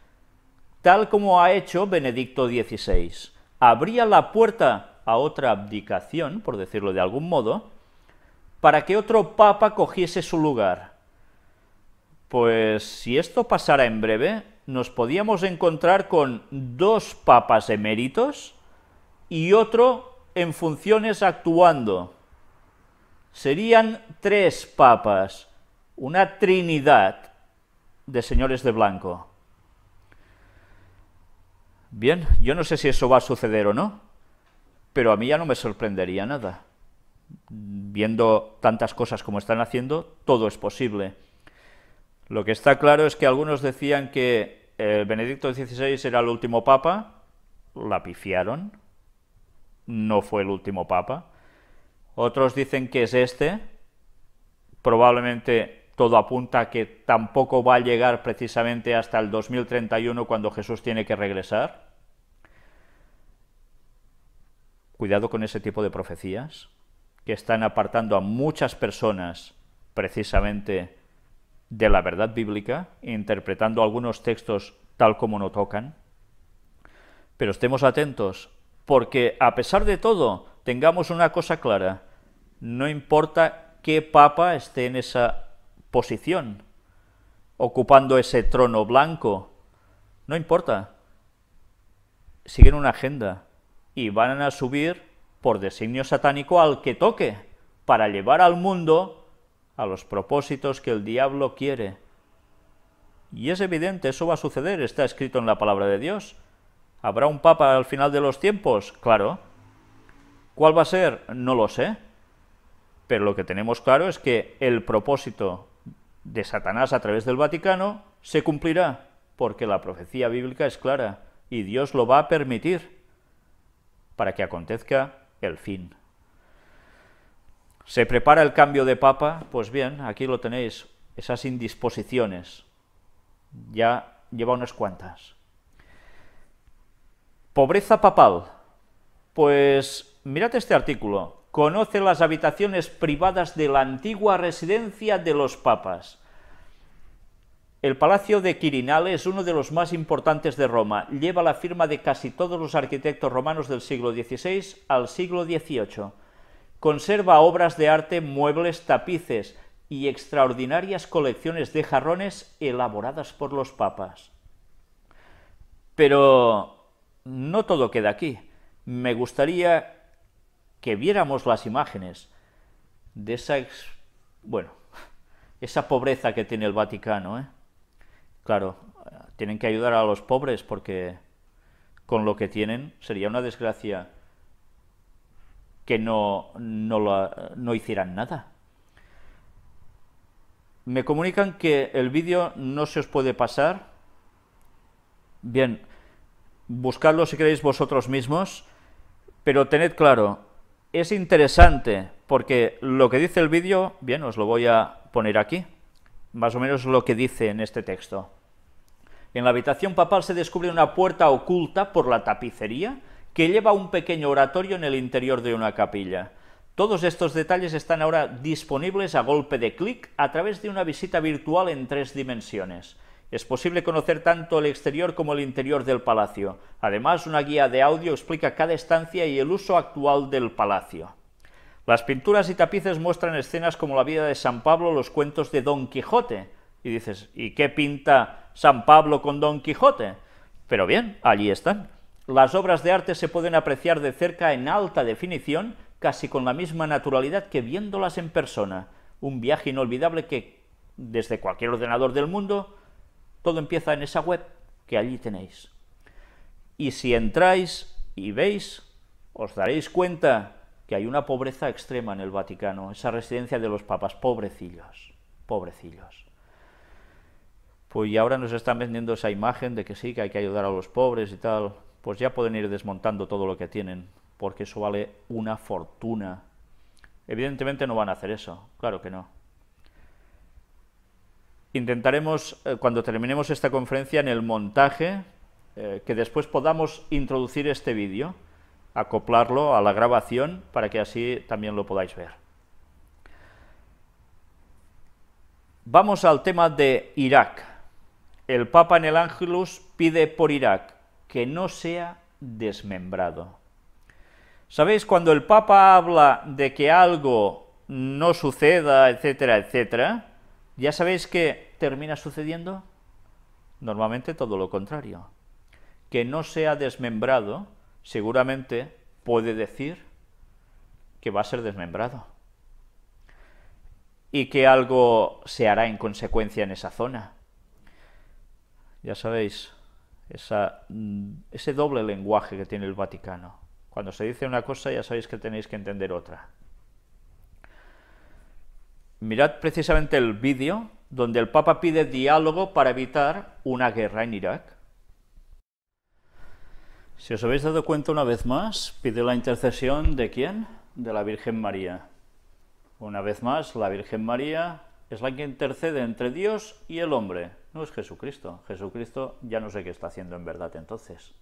tal como ha hecho Benedicto XVI. Abría la puerta a otra abdicación, por decirlo de algún modo, para que otro papa cogiese su lugar. Pues si esto pasara en breve, nos podíamos encontrar con dos papas eméritos y otro en funciones actuando. Serían tres papas, una trinidad de señores de blanco. Bien, yo no sé si eso va a suceder o no, pero a mí ya no me sorprendería nada. Viendo tantas cosas como están haciendo, todo es posible. Lo que está claro es que algunos decían que Benedicto XVI era el último papa, la pifiaron, no fue el último papa. Otros dicen que es este, probablemente todo apunta a que tampoco va a llegar precisamente hasta el 2031 cuando Jesús tiene que regresar. Cuidado con ese tipo de profecías que están apartando a muchas personas precisamente de la verdad bíblica, interpretando algunos textos tal como no tocan. Pero estemos atentos, porque a pesar de todo, tengamos una cosa clara: no importa qué papa esté en esa posición, ocupando ese trono blanco, no importa, siguen una agenda y van a subir por designio satánico al que toque, para llevar al mundo a los propósitos que el diablo quiere. Y es evidente, eso va a suceder, está escrito en la palabra de Dios. ¿Habrá un papa al final de los tiempos? Claro. ¿Cuál va a ser? No lo sé. Pero lo que tenemos claro es que el propósito de Satanás a través del Vaticano se cumplirá, porque la profecía bíblica es clara y Dios lo va a permitir para que acontezca el fin. ¿Se prepara el cambio de papa? Pues bien, aquí lo tenéis. esas indisposiciones. Ya lleva unas cuantas. Pobreza papal. Pues mirad este artículo. Conoce las habitaciones privadas de la antigua residencia de los papas. El Palacio de Quirinale es uno de los más importantes de Roma. Lleva la firma de casi todos los arquitectos romanos del siglo XVI al siglo XVIII. Conserva obras de arte, muebles, tapices y extraordinarias colecciones de jarrones elaboradas por los papas. Pero no todo queda aquí. Me gustaría que viéramos las imágenes de esa pobreza que tiene el Vaticano, ¿eh? Claro, tienen que ayudar a los pobres porque con lo que tienen sería una desgracia que no hicieran nada. Me comunican que el vídeo no se os puede pasar. Bien, buscadlo si queréis vosotros mismos, pero tened claro, es interesante porque lo que dice el vídeo, bien, os lo voy a poner aquí, más o menos lo que dice en este texto. En la habitación papal se descubre una puerta oculta por la tapicería que lleva a un pequeño oratorio en el interior de una capilla. Todos estos detalles están ahora disponibles a golpe de clic a través de una visita virtual en 3 dimensiones. Es posible conocer tanto el exterior como el interior del palacio. Además, una guía de audio explica cada estancia y el uso actual del palacio. Las pinturas y tapices muestran escenas como la vida de San Pablo o los cuentos de Don Quijote. Y dices, ¿y qué pinta San Pablo con Don Quijote? Pero bien, allí están. Las obras de arte se pueden apreciar de cerca en alta definición, casi con la misma naturalidad que viéndolas en persona. Un viaje inolvidable que, desde cualquier ordenador del mundo, todo empieza en esa web que allí tenéis. Y si entráis y veis, os daréis cuenta que hay una pobreza extrema en el Vaticano, esa residencia de los papas, pobrecillos, pobrecillos. Pues y ahora nos están vendiendo esa imagen de que sí, que hay que ayudar a los pobres y tal. Pues ya pueden ir desmontando todo lo que tienen, porque eso vale una fortuna. Evidentemente no van a hacer eso, claro que no. Intentaremos, cuando terminemos esta conferencia, en el montaje, que después podamos introducir este vídeo, acoplarlo a la grabación, para que así también lo podáis ver. Vamos al tema de Irak. El Papa en el Ángelus pide por Irak que no sea desmembrado. ¿Sabéis? Cuando el Papa habla de que algo no suceda, etcétera, etcétera, ¿ya sabéis qué termina sucediendo? Normalmente todo lo contrario. Que no sea desmembrado, seguramente puede decir que va a ser desmembrado. Y que algo se hará en consecuencia en esa zona. Ya sabéis, ese doble lenguaje que tiene el Vaticano. Cuando se dice una cosa ya sabéis que tenéis que entender otra. Mirad precisamente el vídeo donde el Papa pide diálogo para evitar una guerra en Irak. Si os habéis dado cuenta una vez más, pide la intercesión ¿de quién? De la Virgen María. Una vez más, la Virgen María es la que intercede entre Dios y el hombre. No es Jesucristo. Jesucristo ya no sé qué está haciendo en verdad entonces.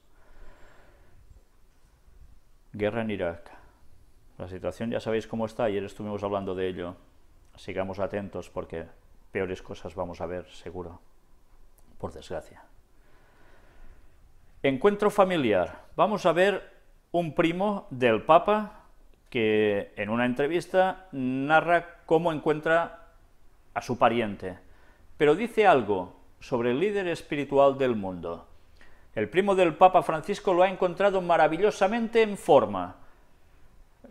Guerra en Irak. La situación ya sabéis cómo está, ayer estuvimos hablando de ello. Sigamos atentos porque peores cosas vamos a ver, seguro. Por desgracia. Encuentro familiar. Vamos a ver un primo del Papa que en una entrevista narra cómo encuentra a su pariente, pero dice algo sobre el líder espiritual del mundo. El primo del Papa Francisco lo ha encontrado maravillosamente en forma.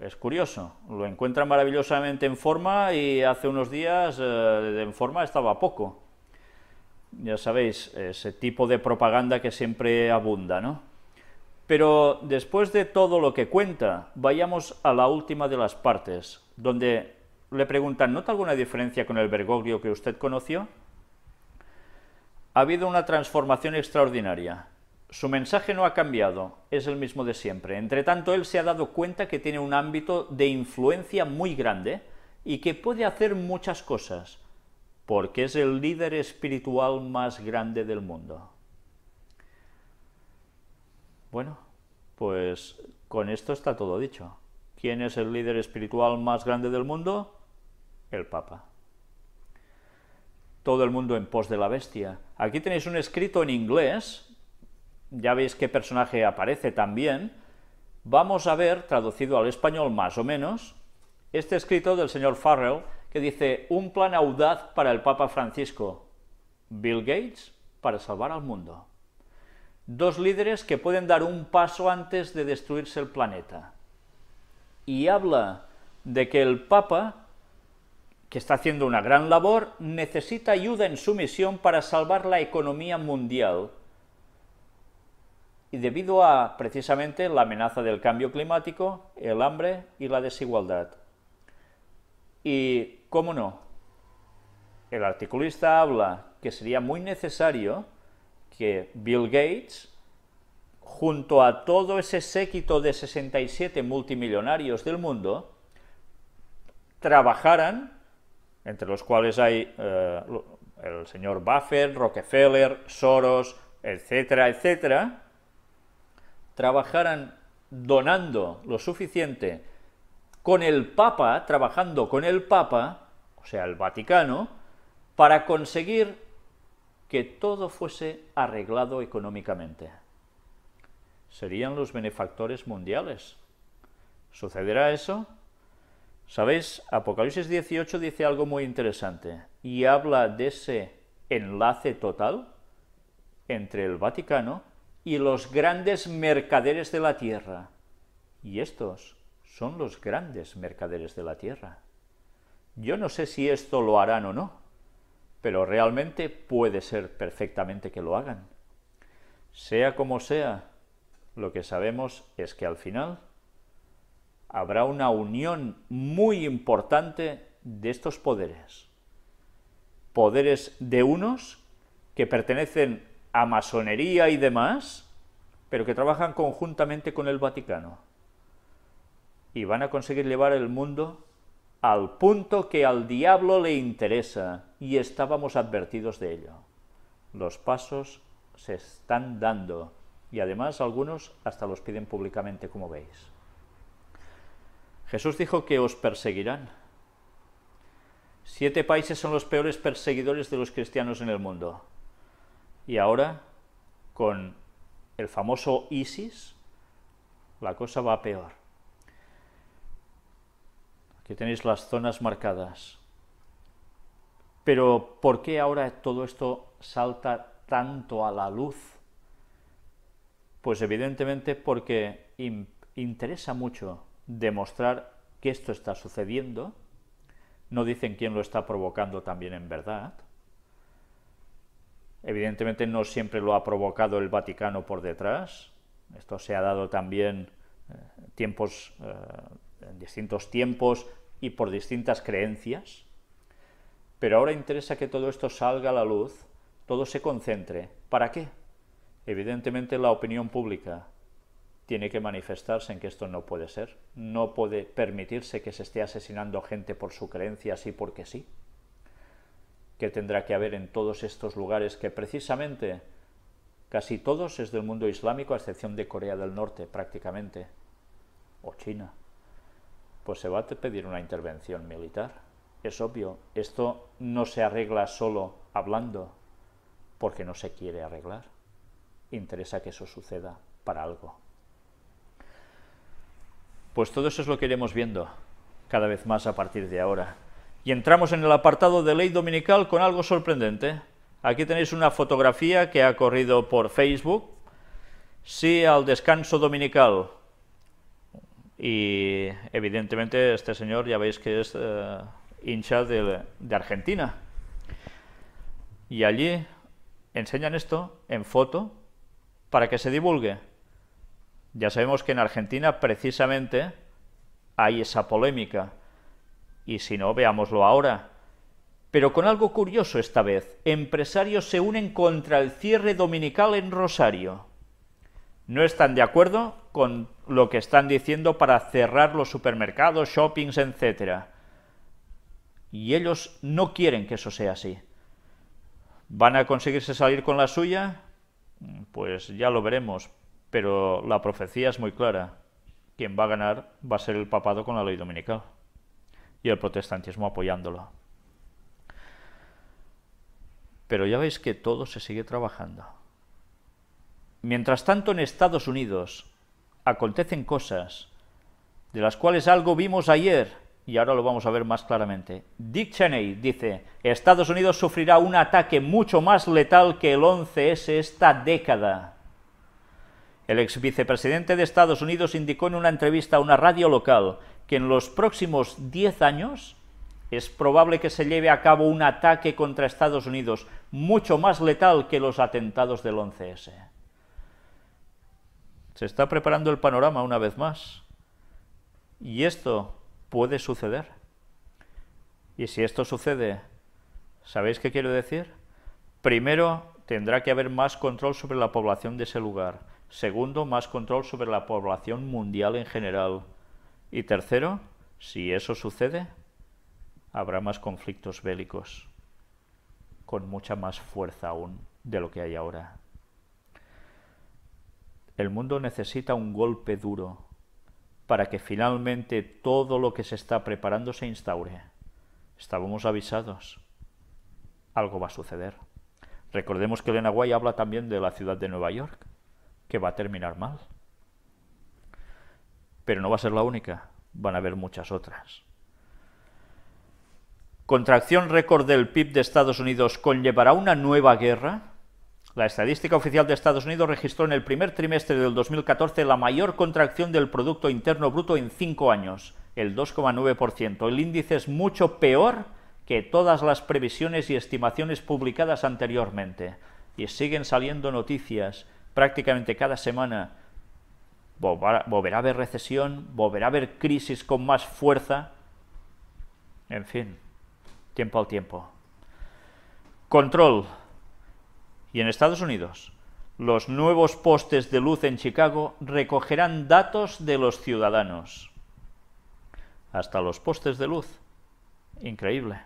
Es curioso, lo encuentra maravillosamente en forma y hace unos días en forma estaba poco. Ya sabéis, ese tipo de propaganda que siempre abunda, ¿no? Pero después de todo lo que cuenta, vayamos a la última de las partes, donde le preguntan, ¿nota alguna diferencia con el Bergoglio que usted conoció? Ha habido una transformación extraordinaria. Su mensaje no ha cambiado, es el mismo de siempre. Entre tanto, él se ha dado cuenta que tiene un ámbito de influencia muy grande y que puede hacer muchas cosas. Porque es el líder espiritual más grande del mundo. Bueno, pues con esto está todo dicho. ¿Quién es el líder espiritual más grande del mundo? El Papa. Todo el mundo en pos de la bestia. Aquí tenéis un escrito en inglés, ya veis qué personaje aparece también. Vamos a ver, traducido al español más o menos, este escrito del señor Farrell, que dice: un plan audaz para el Papa Francisco, Bill Gates para salvar al mundo. Dos líderes que pueden dar un paso antes de destruirse el planeta. Y habla de que el Papa, que está haciendo una gran labor, necesita ayuda en su misión para salvar la economía mundial. Y debido a, precisamente, la amenaza del cambio climático, el hambre y la desigualdad. Y, ¿cómo no? El articulista habla que sería muy necesario que Bill Gates, junto a todo ese séquito de 67 multimillonarios del mundo, trabajaran, entre los cuales hay el señor Buffett, Rockefeller, Soros, etcétera, etcétera, trabajaran donando lo suficiente con el Papa, trabajando con el Papa, o sea, el Vaticano, para conseguir que todo fuese arreglado económicamente. Serían los benefactores mundiales. ¿Sucederá eso? ¿Sabéis? Apocalipsis 18 dice algo muy interesante y habla de ese enlace total entre el Vaticano y los grandes mercaderes de la tierra. Y estos son los grandes mercaderes de la tierra. Yo no sé si esto lo harán o no, pero realmente puede ser perfectamente que lo hagan. Sea como sea, lo que sabemos es que al final habrá una unión muy importante de estos poderes. Poderes de unos que pertenecen a masonería y demás, pero que trabajan conjuntamente con el Vaticano. Y van a conseguir llevar el mundo al punto que al diablo le interesa, y estábamos advertidos de ello. Los pasos se están dando, y además algunos hasta los piden públicamente, como veis. Jesús dijo que os perseguirán. 7 países son los peores perseguidores de los cristianos en el mundo. Y ahora, con el famoso ISIS, la cosa va peor. Aquí tenéis las zonas marcadas. Pero, ¿por qué ahora todo esto salta tanto a la luz? Pues evidentemente porque interesa mucho demostrar que esto está sucediendo. No dicen quién lo está provocando también en verdad. Evidentemente no siempre lo ha provocado el Vaticano por detrás. Esto se ha dado también en distintos tiempos y por distintas creencias. Pero ahora interesa que todo esto salga a la luz, todo se concentre. ¿Para qué? Evidentemente la opinión pública tiene que manifestarse en que esto no puede ser. No puede permitirse que se esté asesinando gente por su creencia así porque sí. ¿Qué tendrá que haber en todos estos lugares que precisamente casi todos es del mundo islámico, a excepción de Corea del Norte prácticamente, o China? Pues se va a pedir una intervención militar. Es obvio, esto no se arregla solo hablando, porque no se quiere arreglar. Interesa que eso suceda para algo. Pues todo eso es lo que iremos viendo cada vez más a partir de ahora. Y entramos en el apartado de ley dominical con algo sorprendente. Aquí tenéis una fotografía que ha corrido por Facebook. Sí al descanso dominical. Y evidentemente este señor ya veis que es hincha de Argentina. Y allí enseñan esto en foto para que se divulgue. Ya sabemos que en Argentina precisamente hay esa polémica. Y si no, veámoslo ahora. Pero con algo curioso esta vez. Empresarios se unen contra el cierre dominical en Rosario. No están de acuerdo con lo que están diciendo para cerrar los supermercados, shoppings, etc. y ellos no quieren que eso sea así. ¿Van a conseguirse salir con la suya? Pues ya lo veremos, pero la profecía es muy clara. Quien va a ganar va a ser el papado con la ley dominical y el protestantismo apoyándolo. Pero ya veis que todo se sigue trabajando. Mientras tanto, en Estados Unidos acontecen cosas de las cuales algo vimos ayer y ahora lo vamos a ver más claramente. Dick Cheney dice: Estados Unidos sufrirá un ataque mucho más letal que el 11S esta década. El ex vicepresidente de Estados Unidos indicó en una entrevista a una radio local que en los próximos 10 años es probable que se lleve a cabo un ataque contra Estados Unidos mucho más letal que los atentados del 11S. Se está preparando el panorama una vez más. Y esto puede suceder. Y si esto sucede, ¿sabéis qué quiero decir? Primero, tendrá que haber más control sobre la población de ese lugar. Segundo, más control sobre la población mundial en general. Y tercero, si eso sucede, habrá más conflictos bélicos, con mucha más fuerza aún de lo que hay ahora. El mundo necesita un golpe duro para que finalmente todo lo que se está preparando se instaure. Estábamos avisados. Algo va a suceder. Recordemos que Elena White habla también de la ciudad de Nueva York, que va a terminar mal. Pero no va a ser la única, van a haber muchas otras. ¿Contracción récord del PIB de Estados Unidos conllevará una nueva guerra? La estadística oficial de Estados Unidos registró en el primer trimestre del 2014 la mayor contracción del Producto Interno Bruto en 5 años, el 2,9%. El índice es mucho peor que todas las previsiones y estimaciones publicadas anteriormente. Y siguen saliendo noticias prácticamente cada semana. Volverá a haber recesión, volverá a haber crisis con más fuerza. En fin, tiempo al tiempo. Control. Y en Estados Unidos, los nuevos postes de luz en Chicago recogerán datos de los ciudadanos. Hasta los postes de luz. Increíble.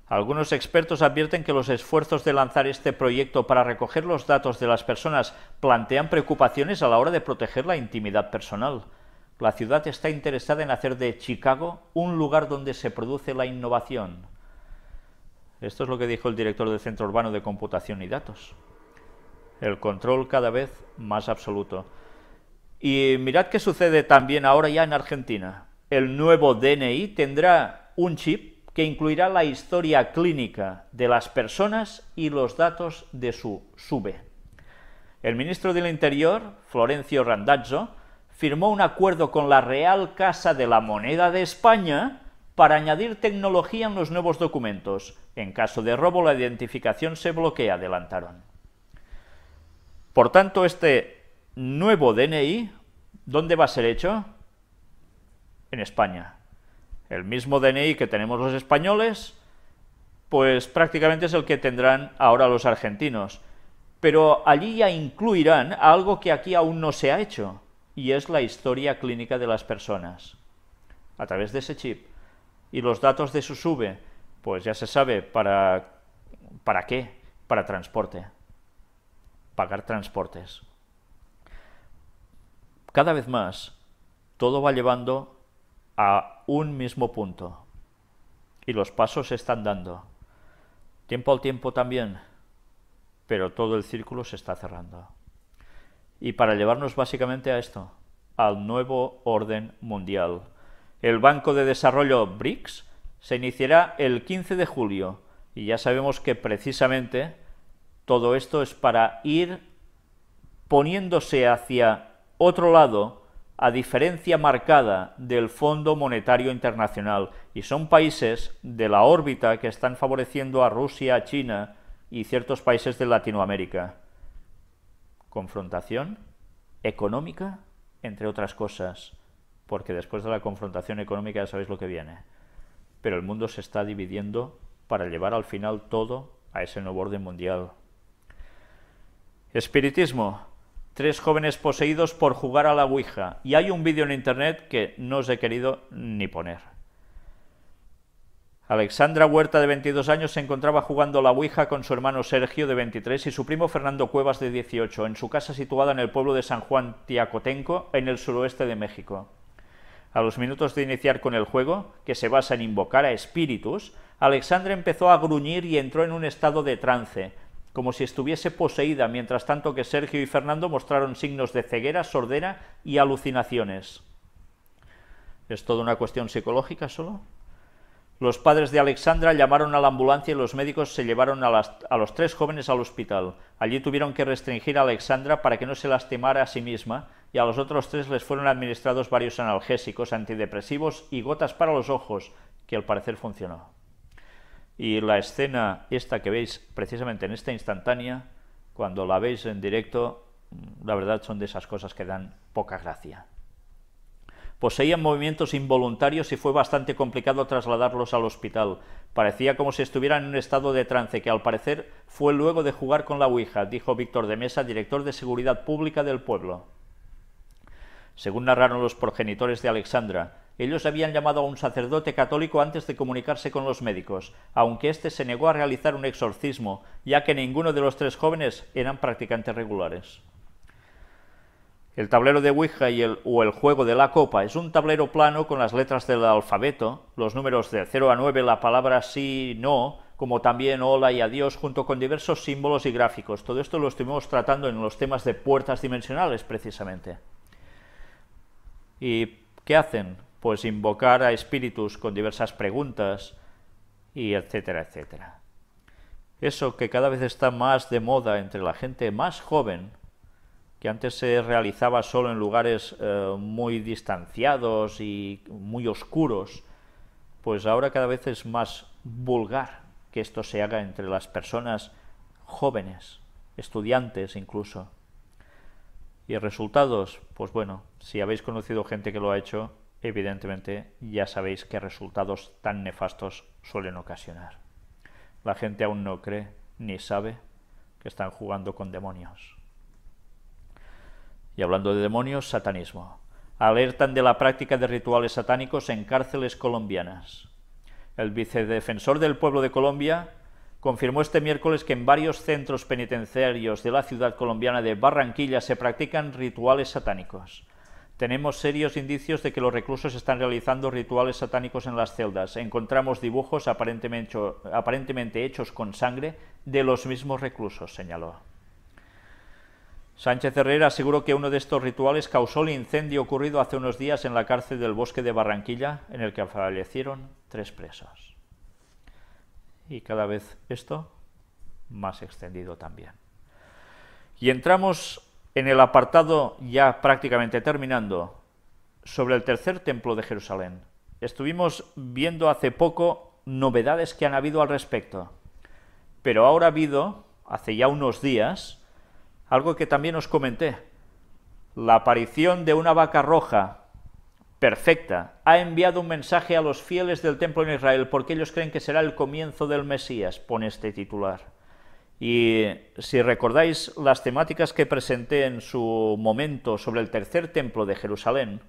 Algunos expertos advierten que los esfuerzos de lanzar este proyecto para recoger los datos de las personas plantean preocupaciones a la hora de proteger la intimidad personal. La ciudad está interesada en hacer de Chicago un lugar donde se produce la innovación. Esto es lo que dijo el director del Centro Urbano de Computación y Datos. El control cada vez más absoluto. Y mirad qué sucede también ahora ya en Argentina. El nuevo DNI tendrá un chip que incluirá la historia clínica de las personas y los datos de su SUBE. El ministro del Interior, Florencio Randazzo, firmó un acuerdo con la Real Casa de la Moneda de España para añadir tecnología en los nuevos documentos. En caso de robo, la identificación se bloquea, adelantaron. Por tanto, este nuevo DNI, ¿dónde va a ser hecho? En España. El mismo DNI que tenemos los españoles, pues prácticamente es el que tendrán ahora los argentinos. Pero allí ya incluirán algo que aquí aún no se ha hecho, y es la historia clínica de las personas. A través de ese chip. Y los datos de su SUBE, pues ya se sabe para qué, para transporte, pagar transportes. Cada vez más, todo va llevando a un mismo punto, y los pasos se están dando, tiempo al tiempo también, pero todo el círculo se está cerrando. Y para llevarnos básicamente a esto, al nuevo orden mundial. El Banco de Desarrollo BRICS se iniciará el 15 de julio y ya sabemos que precisamente todo esto es para ir poniéndose hacia otro lado, a diferencia marcada del Fondo Monetario Internacional, y son países de la órbita que están favoreciendo a Rusia, a China y ciertos países de Latinoamérica. Confrontación económica, entre otras cosas, porque después de la confrontación económica ya sabéis lo que viene. Pero el mundo se está dividiendo para llevar al final todo a ese nuevo orden mundial. Espiritismo. 3 jóvenes poseídos por jugar a la Ouija. Y hay un vídeo en internet que no os he querido ni poner. Alexandra Huerta, de 22 años, se encontraba jugando la Ouija con su hermano Sergio, de 23, y su primo Fernando Cuevas, de 18, en su casa situada en el pueblo de San Juan Tiacotenco, en el suroeste de México. A los minutos de iniciar con el juego, que se basa en invocar a espíritus, Alexandra empezó a gruñir y entró en un estado de trance, como si estuviese poseída, mientras tanto que Sergio y Fernando mostraron signos de ceguera, sordera y alucinaciones. ¿Es toda una cuestión psicológica solo? Los padres de Alexandra llamaron a la ambulancia y los médicos se llevaron a los 3 jóvenes al hospital. Allí tuvieron que restringir a Alexandra para que no se lastimara a sí misma, y a los otros 3 les fueron administrados varios analgésicos, antidepresivos y gotas para los ojos, que al parecer funcionó. Y la escena esta que veis precisamente en esta instantánea, cuando la veis en directo, la verdad son de esas cosas que dan poca gracia. Poseían movimientos involuntarios y fue bastante complicado trasladarlos al hospital. Parecía como si estuvieran en un estado de trance, que al parecer fue luego de jugar con la Ouija, dijo Víctor de Mesa, director de Seguridad Pública del pueblo. Según narraron los progenitores de Alexandra, ellos habían llamado a un sacerdote católico antes de comunicarse con los médicos, aunque éste se negó a realizar un exorcismo, ya que ninguno de los 3 jóvenes eran practicantes regulares. El tablero de Ouija o el juego de la copa es un tablero plano con las letras del alfabeto, los números de 0 a 9, la palabra sí, no, como también hola y adiós, junto con diversos símbolos y gráficos. Todo esto lo estuvimos tratando en los temas de puertas dimensionales, precisamente. ¿Y qué hacen? Pues invocar a espíritus con diversas preguntas, y etcétera, etcétera. Eso que cada vez está más de moda entre la gente más joven, que antes se realizaba solo en lugares muy distanciados y muy oscuros, pues ahora cada vez es más vulgar que esto se haga entre las personas jóvenes, estudiantes incluso. Y resultados, pues bueno, si habéis conocido gente que lo ha hecho, evidentemente ya sabéis qué resultados tan nefastos suelen ocasionar. La gente aún no cree ni sabe que están jugando con demonios. Y hablando de demonios, satanismo. Alertan de la práctica de rituales satánicos en cárceles colombianas. El vicedefensor del pueblo de Colombia confirmó este miércoles que en varios centros penitenciarios de la ciudad colombiana de Barranquilla se practican rituales satánicos. Tenemos serios indicios de que los reclusos están realizando rituales satánicos en las celdas. Encontramos dibujos aparentemente hechos con sangre de los mismos reclusos, señaló. Sánchez Herrera aseguró que uno de estos rituales causó el incendio ocurrido hace unos días en la cárcel del Bosque de Barranquilla, en el que fallecieron 3 presos. Y cada vez esto más extendido también. Y entramos en el apartado, ya prácticamente terminando, sobre el tercer templo de Jerusalén. Estuvimos viendo hace poco novedades que han habido al respecto, pero ahora ha habido, hace ya unos días, algo que también os comenté. La aparición de una vaca roja perfecta ha enviado un mensaje a los fieles del templo en Israel, porque ellos creen que será el comienzo del Mesías, pone este titular. Y si recordáis las temáticas que presenté en su momento sobre el tercer templo de Jerusalén,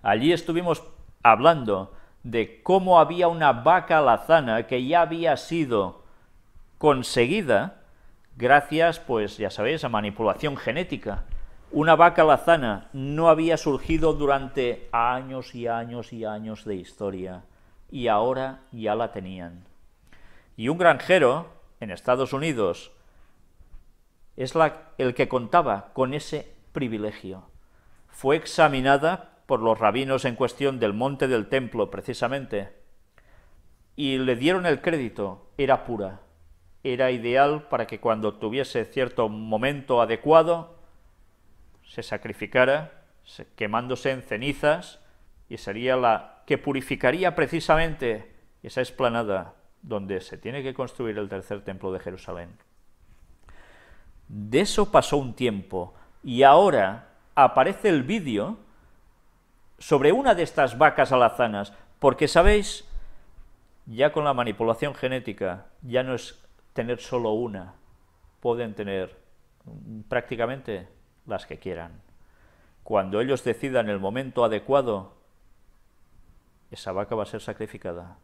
allí estuvimos hablando de cómo había una vaca alazana que ya había sido conseguida gracias, pues ya sabéis, a manipulación genética. Una vaca alazana no había surgido durante años y años y años de historia, y ahora ya la tenían. Y un granjero en Estados Unidos es el que contaba con ese privilegio. Fue examinada por los rabinos en cuestión del monte del templo, precisamente, y le dieron el crédito, era pura. Era ideal para que cuando tuviese cierto momento adecuado se sacrificara, quemándose en cenizas, y sería la que purificaría precisamente esa explanada donde se tiene que construir el tercer templo de Jerusalén. De eso pasó un tiempo, y ahora aparece el vídeo sobre una de estas vacas alazanas, porque sabéis, ya con la manipulación genética ya no es tener solo una, pueden tener prácticamente las que quieran. Cuando ellos decidan el momento adecuado, esa vaca va a ser sacrificada.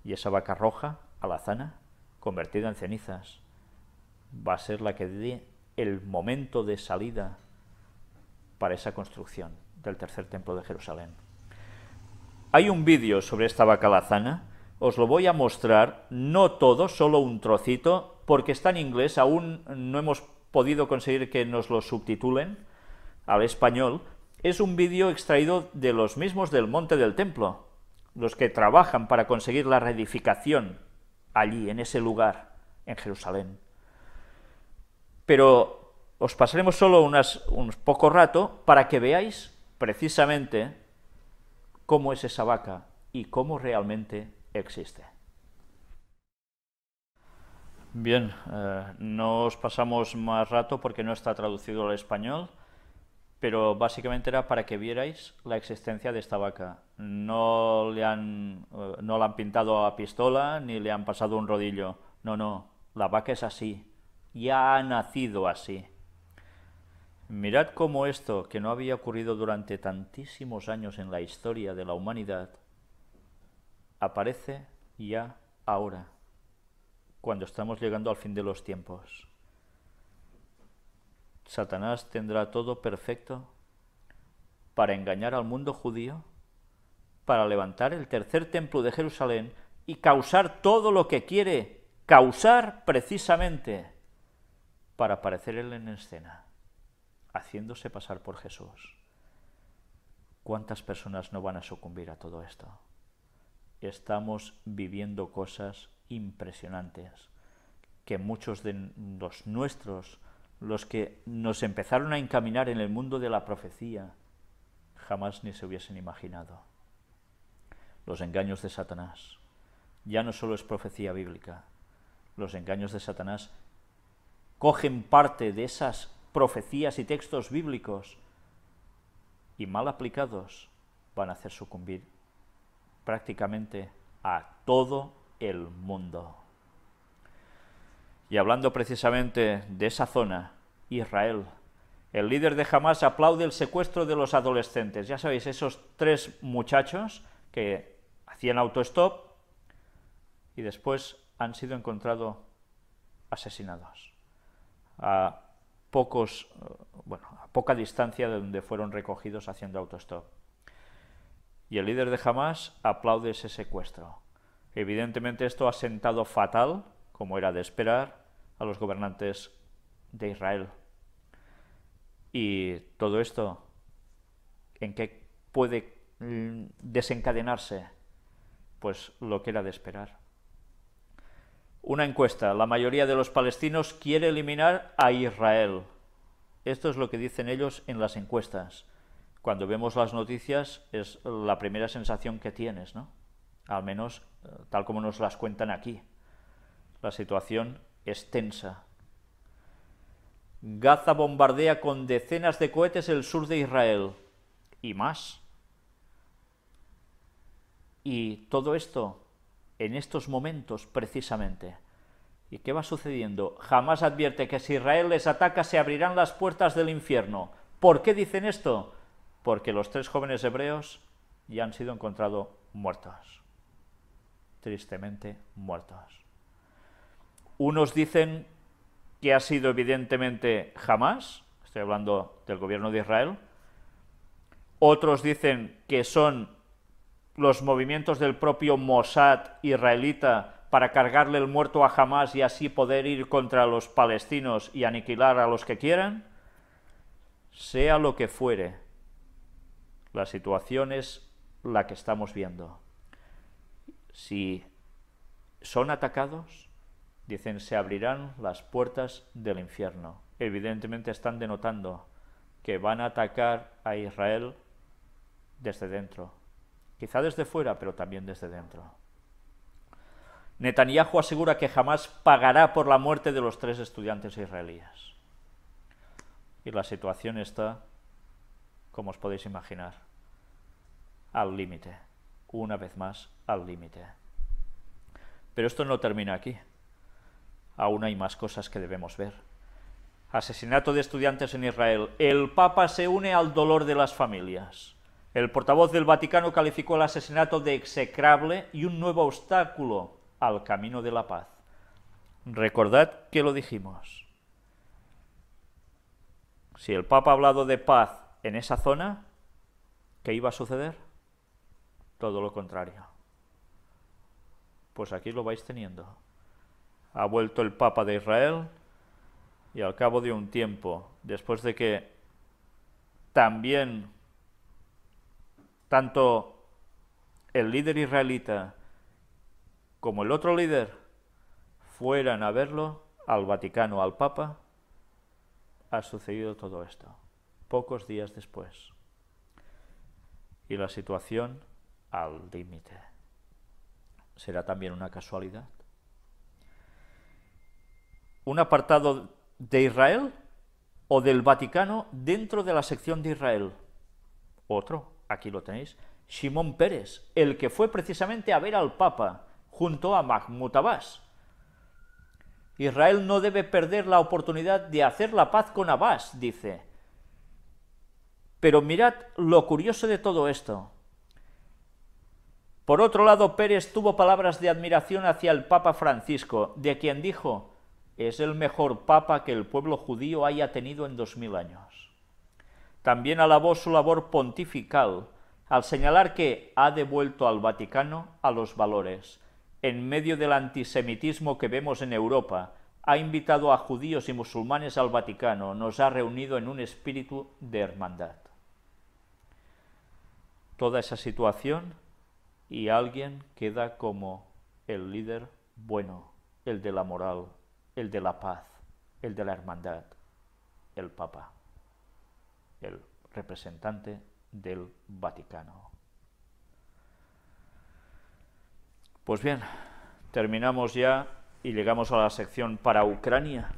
Y esa vaca roja, alazana, convertida en cenizas, va a ser la que dé el momento de salida para esa construcción del tercer templo de Jerusalén. Hay un vídeo sobre esta vaca alazana, os lo voy a mostrar, no todo, solo un trocito, porque está en inglés, aún no hemos podido conseguir que nos lo subtitulen al español. Es un vídeo extraído de los mismos del Monte del Templo, los que trabajan para conseguir la reedificación allí, en ese lugar, en Jerusalén. Pero os pasaremos solo un poco rato para que veáis precisamente cómo es esa vaca y cómo realmente existe. Bien, no os pasamos más rato porque no está traducido al español, pero básicamente era para que vierais la existencia de esta vaca. No la han pintado a pistola ni le han pasado un rodillo. No, la vaca es así, ya ha nacido así. Mirad cómo esto, que no había ocurrido durante tantísimos años en la historia de la humanidad, aparece ya ahora, cuando estamos llegando al fin de los tiempos. Satanás tendrá todo perfecto para engañar al mundo judío, para levantar el tercer templo de Jerusalén y causar todo lo que quiere causar precisamente para aparecer él en escena, haciéndose pasar por Jesús. ¿Cuántas personas no van a sucumbir a todo esto? Estamos viviendo cosas impresionantes que muchos de los nuestros, los que nos empezaron a encaminar en el mundo de la profecía, jamás ni se hubiesen imaginado. Los engaños de Satanás. Ya no solo es profecía bíblica. Los engaños de Satanás cogen parte de esas profecías y textos bíblicos y mal aplicados van a hacer sucumbir prácticamente a todo el mundo. Y hablando precisamente de esa zona, Israel, el líder de Hamás aplaude el secuestro de los adolescentes. Ya sabéis, esos 3 muchachos que hacían autostop y después han sido encontrados asesinados a poca distancia de donde fueron recogidos haciendo autostop. Y el líder de Hamás aplaude ese secuestro. Evidentemente esto ha sentado fatal, como era de esperar, a los gobernantes de Israel. Y todo esto, ¿en qué puede desencadenarse? Pues lo que era de esperar. Una encuesta: la mayoría de los palestinos quiere eliminar a Israel. Esto es lo que dicen ellos en las encuestas. Cuando vemos las noticias es la primera sensación que tienes, ¿no? Al menos tal como nos las cuentan aquí. La situación es tensa. Gaza bombardea con decenas de cohetes el sur de Israel y más. Y todo esto en estos momentos precisamente. ¿Y qué va sucediendo? Hamás advierte que si Israel les ataca se abrirán las puertas del infierno. ¿Por qué dicen esto? Porque los 3 jóvenes hebreos ya han sido encontrados muertos. Tristemente muertos. Unos dicen que ha sido evidentemente Hamás, estoy hablando del gobierno de Israel. Otros dicen que son los movimientos del propio Mossad israelita para cargarle el muerto a Hamás y así poder ir contra los palestinos y aniquilar a los que quieran. Sea lo que fuere, la situación es la que estamos viendo. Si son atacados, dicen, se abrirán las puertas del infierno. Evidentemente están denotando que van a atacar a Israel desde dentro. Quizá desde fuera, pero también desde dentro. Netanyahu asegura que jamás pagará por la muerte de los 3 estudiantes israelíes. Y la situación está, como os podéis imaginar, al límite. Una vez más, al límite. Pero esto no termina aquí. Aún hay más cosas que debemos ver. Asesinato de estudiantes en Israel. El Papa se une al dolor de las familias. El portavoz del Vaticano calificó el asesinato de execrable y un nuevo obstáculo al camino de la paz. Recordad que lo dijimos. Si el Papa ha hablado de paz en esa zona, ¿qué iba a suceder? Todo lo contrario. Pues aquí lo vais teniendo. Ha vuelto el Papa de Israel y al cabo de un tiempo, después de que también tanto el líder israelita como el otro líder fueran a verlo, al Vaticano, al Papa, ha sucedido todo esto, pocos días después. Y la situación al límite. ¿Será también una casualidad? ¿Un apartado de Israel o del Vaticano dentro de la sección de Israel? Otro, aquí lo tenéis, Shimon Peres, el que fue precisamente a ver al Papa junto a Mahmoud Abbas. Israel no debe perder la oportunidad de hacer la paz con Abbas, dice. Pero mirad lo curioso de todo esto. Por otro lado, Pérez tuvo palabras de admiración hacia el Papa Francisco, de quien dijo: es el mejor papa que el pueblo judío haya tenido en 2000 años. También alabó su labor pontifical al señalar que ha devuelto al Vaticano a los valores. En medio del antisemitismo que vemos en Europa, ha invitado a judíos y musulmanes al Vaticano, nos ha reunido en un espíritu de hermandad. Toda esa situación y alguien queda como el líder bueno, el de la moral, el de la paz, el de la hermandad, el Papa, el representante del Vaticano. Pues bien, terminamos ya y llegamos a la sección para Ucrania.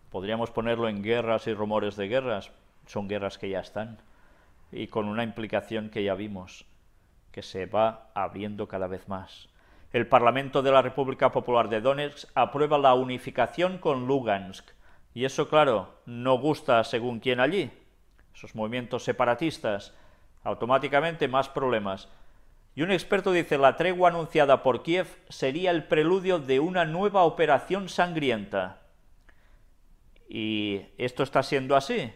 Podríamos ponerlo en guerras y rumores de guerras, son guerras que ya están, y con una implicación que ya vimos, que se va abriendo cada vez más. El Parlamento de la República Popular de Donetsk aprueba la unificación con Lugansk, y eso, claro, no gusta según quién allí. Esos movimientos separatistas, automáticamente más problemas. Y un experto dice: la tregua anunciada por Kiev sería el preludio de una nueva operación sangrienta. ¿Y esto está siendo así?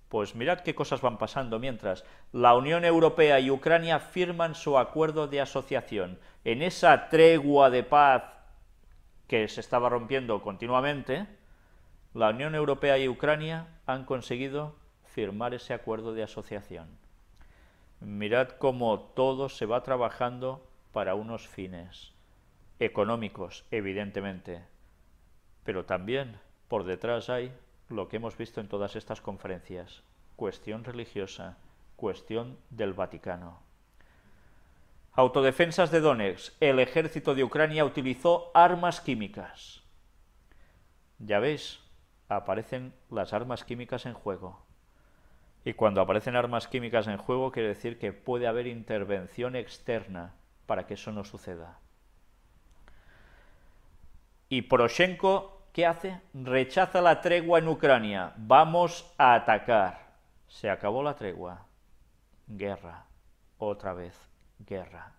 Pues mirad qué cosas van pasando mientras. La Unión Europea y Ucrania firman su acuerdo de asociación. En esa tregua de paz que se estaba rompiendo continuamente, la Unión Europea y Ucrania han conseguido firmar ese acuerdo de asociación. Mirad cómo todo se va trabajando para unos fines económicos, evidentemente, pero también por detrás hay lo que hemos visto en todas estas conferencias: cuestión religiosa, cuestión del Vaticano. Autodefensas de Donetsk. El ejército de Ucrania utilizó armas químicas. Ya veis, aparecen las armas químicas en juego. Y cuando aparecen armas químicas en juego quiere decir que puede haber intervención externa para que eso no suceda. Y Poroshenko, ¿qué hace? Rechaza la tregua en Ucrania. Vamos a atacar. Se acabó la tregua. Guerra. Otra vez. Guerra.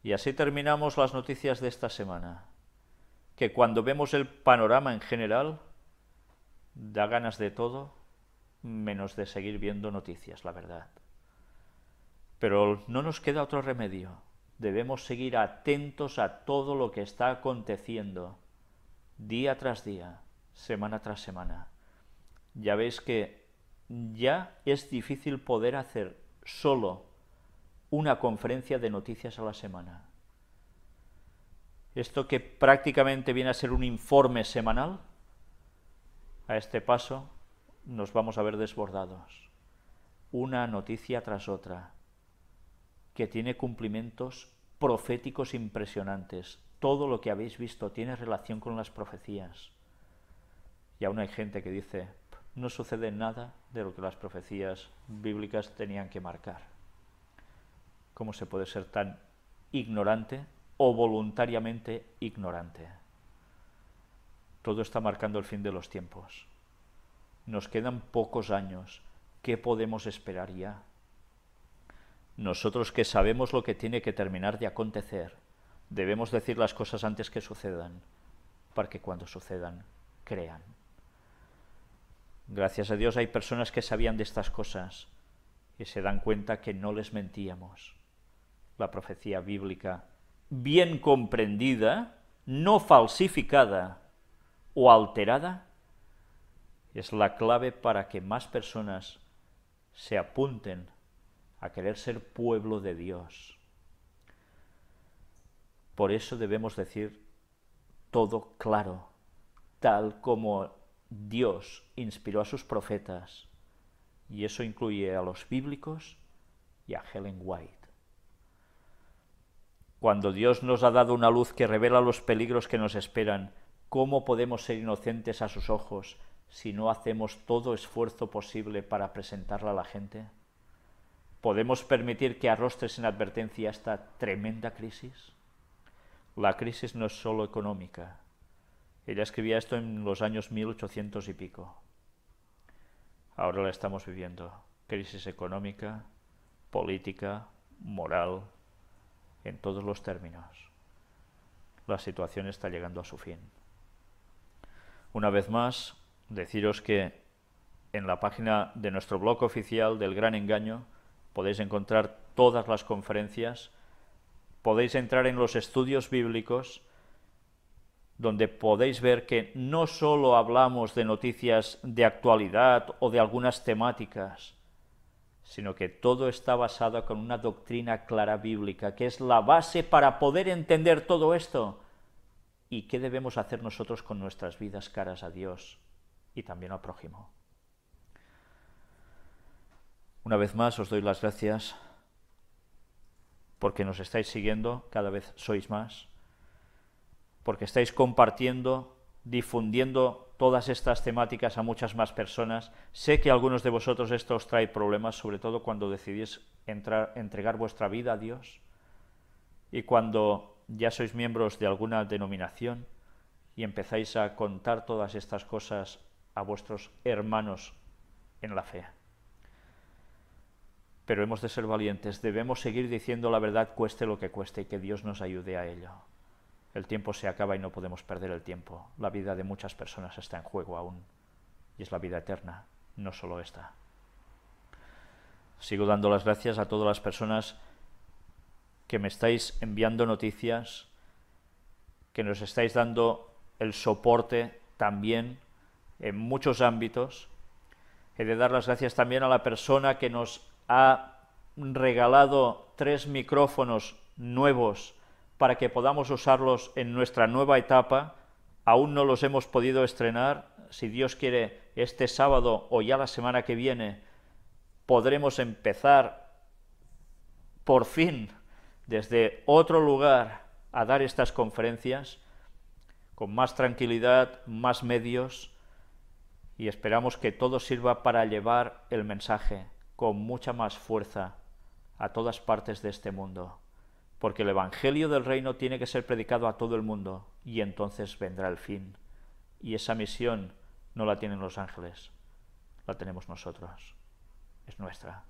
Y así terminamos las noticias de esta semana. Que cuando vemos el panorama en general, da ganas de todo, menos de seguir viendo noticias, la verdad. Pero no nos queda otro remedio. Debemos seguir atentos a todo lo que está aconteciendo, día tras día, semana tras semana. Ya veis que ya es difícil poder hacer solo una conferencia de noticias a la semana. Esto que prácticamente viene a ser un informe semanal, a este paso nos vamos a ver desbordados. Una noticia tras otra, que tiene cumplimientos proféticos impresionantes. Todo lo que habéis visto tiene relación con las profecías. Y aún hay gente que dice: no sucede nada de lo que las profecías bíblicas tenían que marcar. ¿Cómo se puede ser tan ignorante o voluntariamente ignorante? Todo está marcando el fin de los tiempos. Nos quedan pocos años. ¿Qué podemos esperar ya? Nosotros que sabemos lo que tiene que terminar de acontecer, debemos decir las cosas antes que sucedan, para que cuando sucedan, crean. Gracias a Dios hay personas que sabían de estas cosas y se dan cuenta que no les mentíamos. La profecía bíblica, bien comprendida, no falsificada o alterada, es la clave para que más personas se apunten a querer ser pueblo de Dios. Por eso debemos decir todo claro, tal como Dios inspiró a sus profetas, y eso incluye a los bíblicos y a Ellen White. Cuando Dios nos ha dado una luz que revela los peligros que nos esperan, ¿cómo podemos ser inocentes a sus ojos si no hacemos todo esfuerzo posible para presentarla a la gente? ¿Podemos permitir que arrostre sin advertencia esta tremenda crisis? La crisis no es solo económica. Ella escribía esto en los años 1800 y pico. Ahora la estamos viviendo. Crisis económica, política, moral, en todos los términos. La situación está llegando a su fin. Una vez más, deciros que en la página de nuestro blog oficial del Gran Engaño podéis encontrar todas las conferencias, podéis entrar en los estudios bíblicos, donde podéis ver que no solo hablamos de noticias de actualidad o de algunas temáticas, sino que todo está basado con una doctrina clara bíblica, que es la base para poder entender todo esto. ¿Y qué debemos hacer nosotros con nuestras vidas caras a Dios y también al prójimo? Una vez más os doy las gracias porque nos estáis siguiendo, cada vez sois más, porque estáis compartiendo, difundiendo todas estas temáticas a muchas más personas. Sé que a algunos de vosotros esto os trae problemas, sobre todo cuando decidís entregar vuestra vida a Dios y cuando ya sois miembros de alguna denominación y empezáis a contar todas estas cosas a vuestros hermanos en la fe. Pero hemos de ser valientes, debemos seguir diciendo la verdad cueste lo que cueste y que Dios nos ayude a ello. El tiempo se acaba y no podemos perder el tiempo. La vida de muchas personas está en juego aún, y es la vida eterna, no solo esta. Sigo dando las gracias a todas las personas que me estáis enviando noticias, que nos estáis dando el soporte también en muchos ámbitos. He de dar las gracias también a la persona que nos ha regalado 3 micrófonos nuevos para que podamos usarlos en nuestra nueva etapa. Aún no los hemos podido estrenar. Si Dios quiere, este sábado o ya la semana que viene podremos empezar por fin desde otro lugar a dar estas conferencias con más tranquilidad, más medios, y esperamos que todo sirva para llevar el mensaje con mucha más fuerza a todas partes de este mundo, porque el Evangelio del Reino tiene que ser predicado a todo el mundo, y entonces vendrá el fin, y esa misión no la tienen los ángeles, la tenemos nosotros, es nuestra.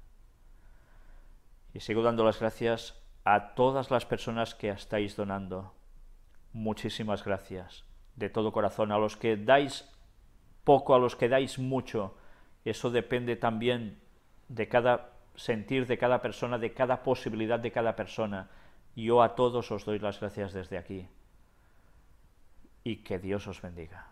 Y sigo dando las gracias a todas las personas que estáis donando. Muchísimas gracias, de todo corazón, a los que dais poco, a los que dais mucho. Eso depende también de cada sentir de cada persona, de cada posibilidad de cada persona. Yo a todos os doy las gracias desde aquí, y que Dios os bendiga.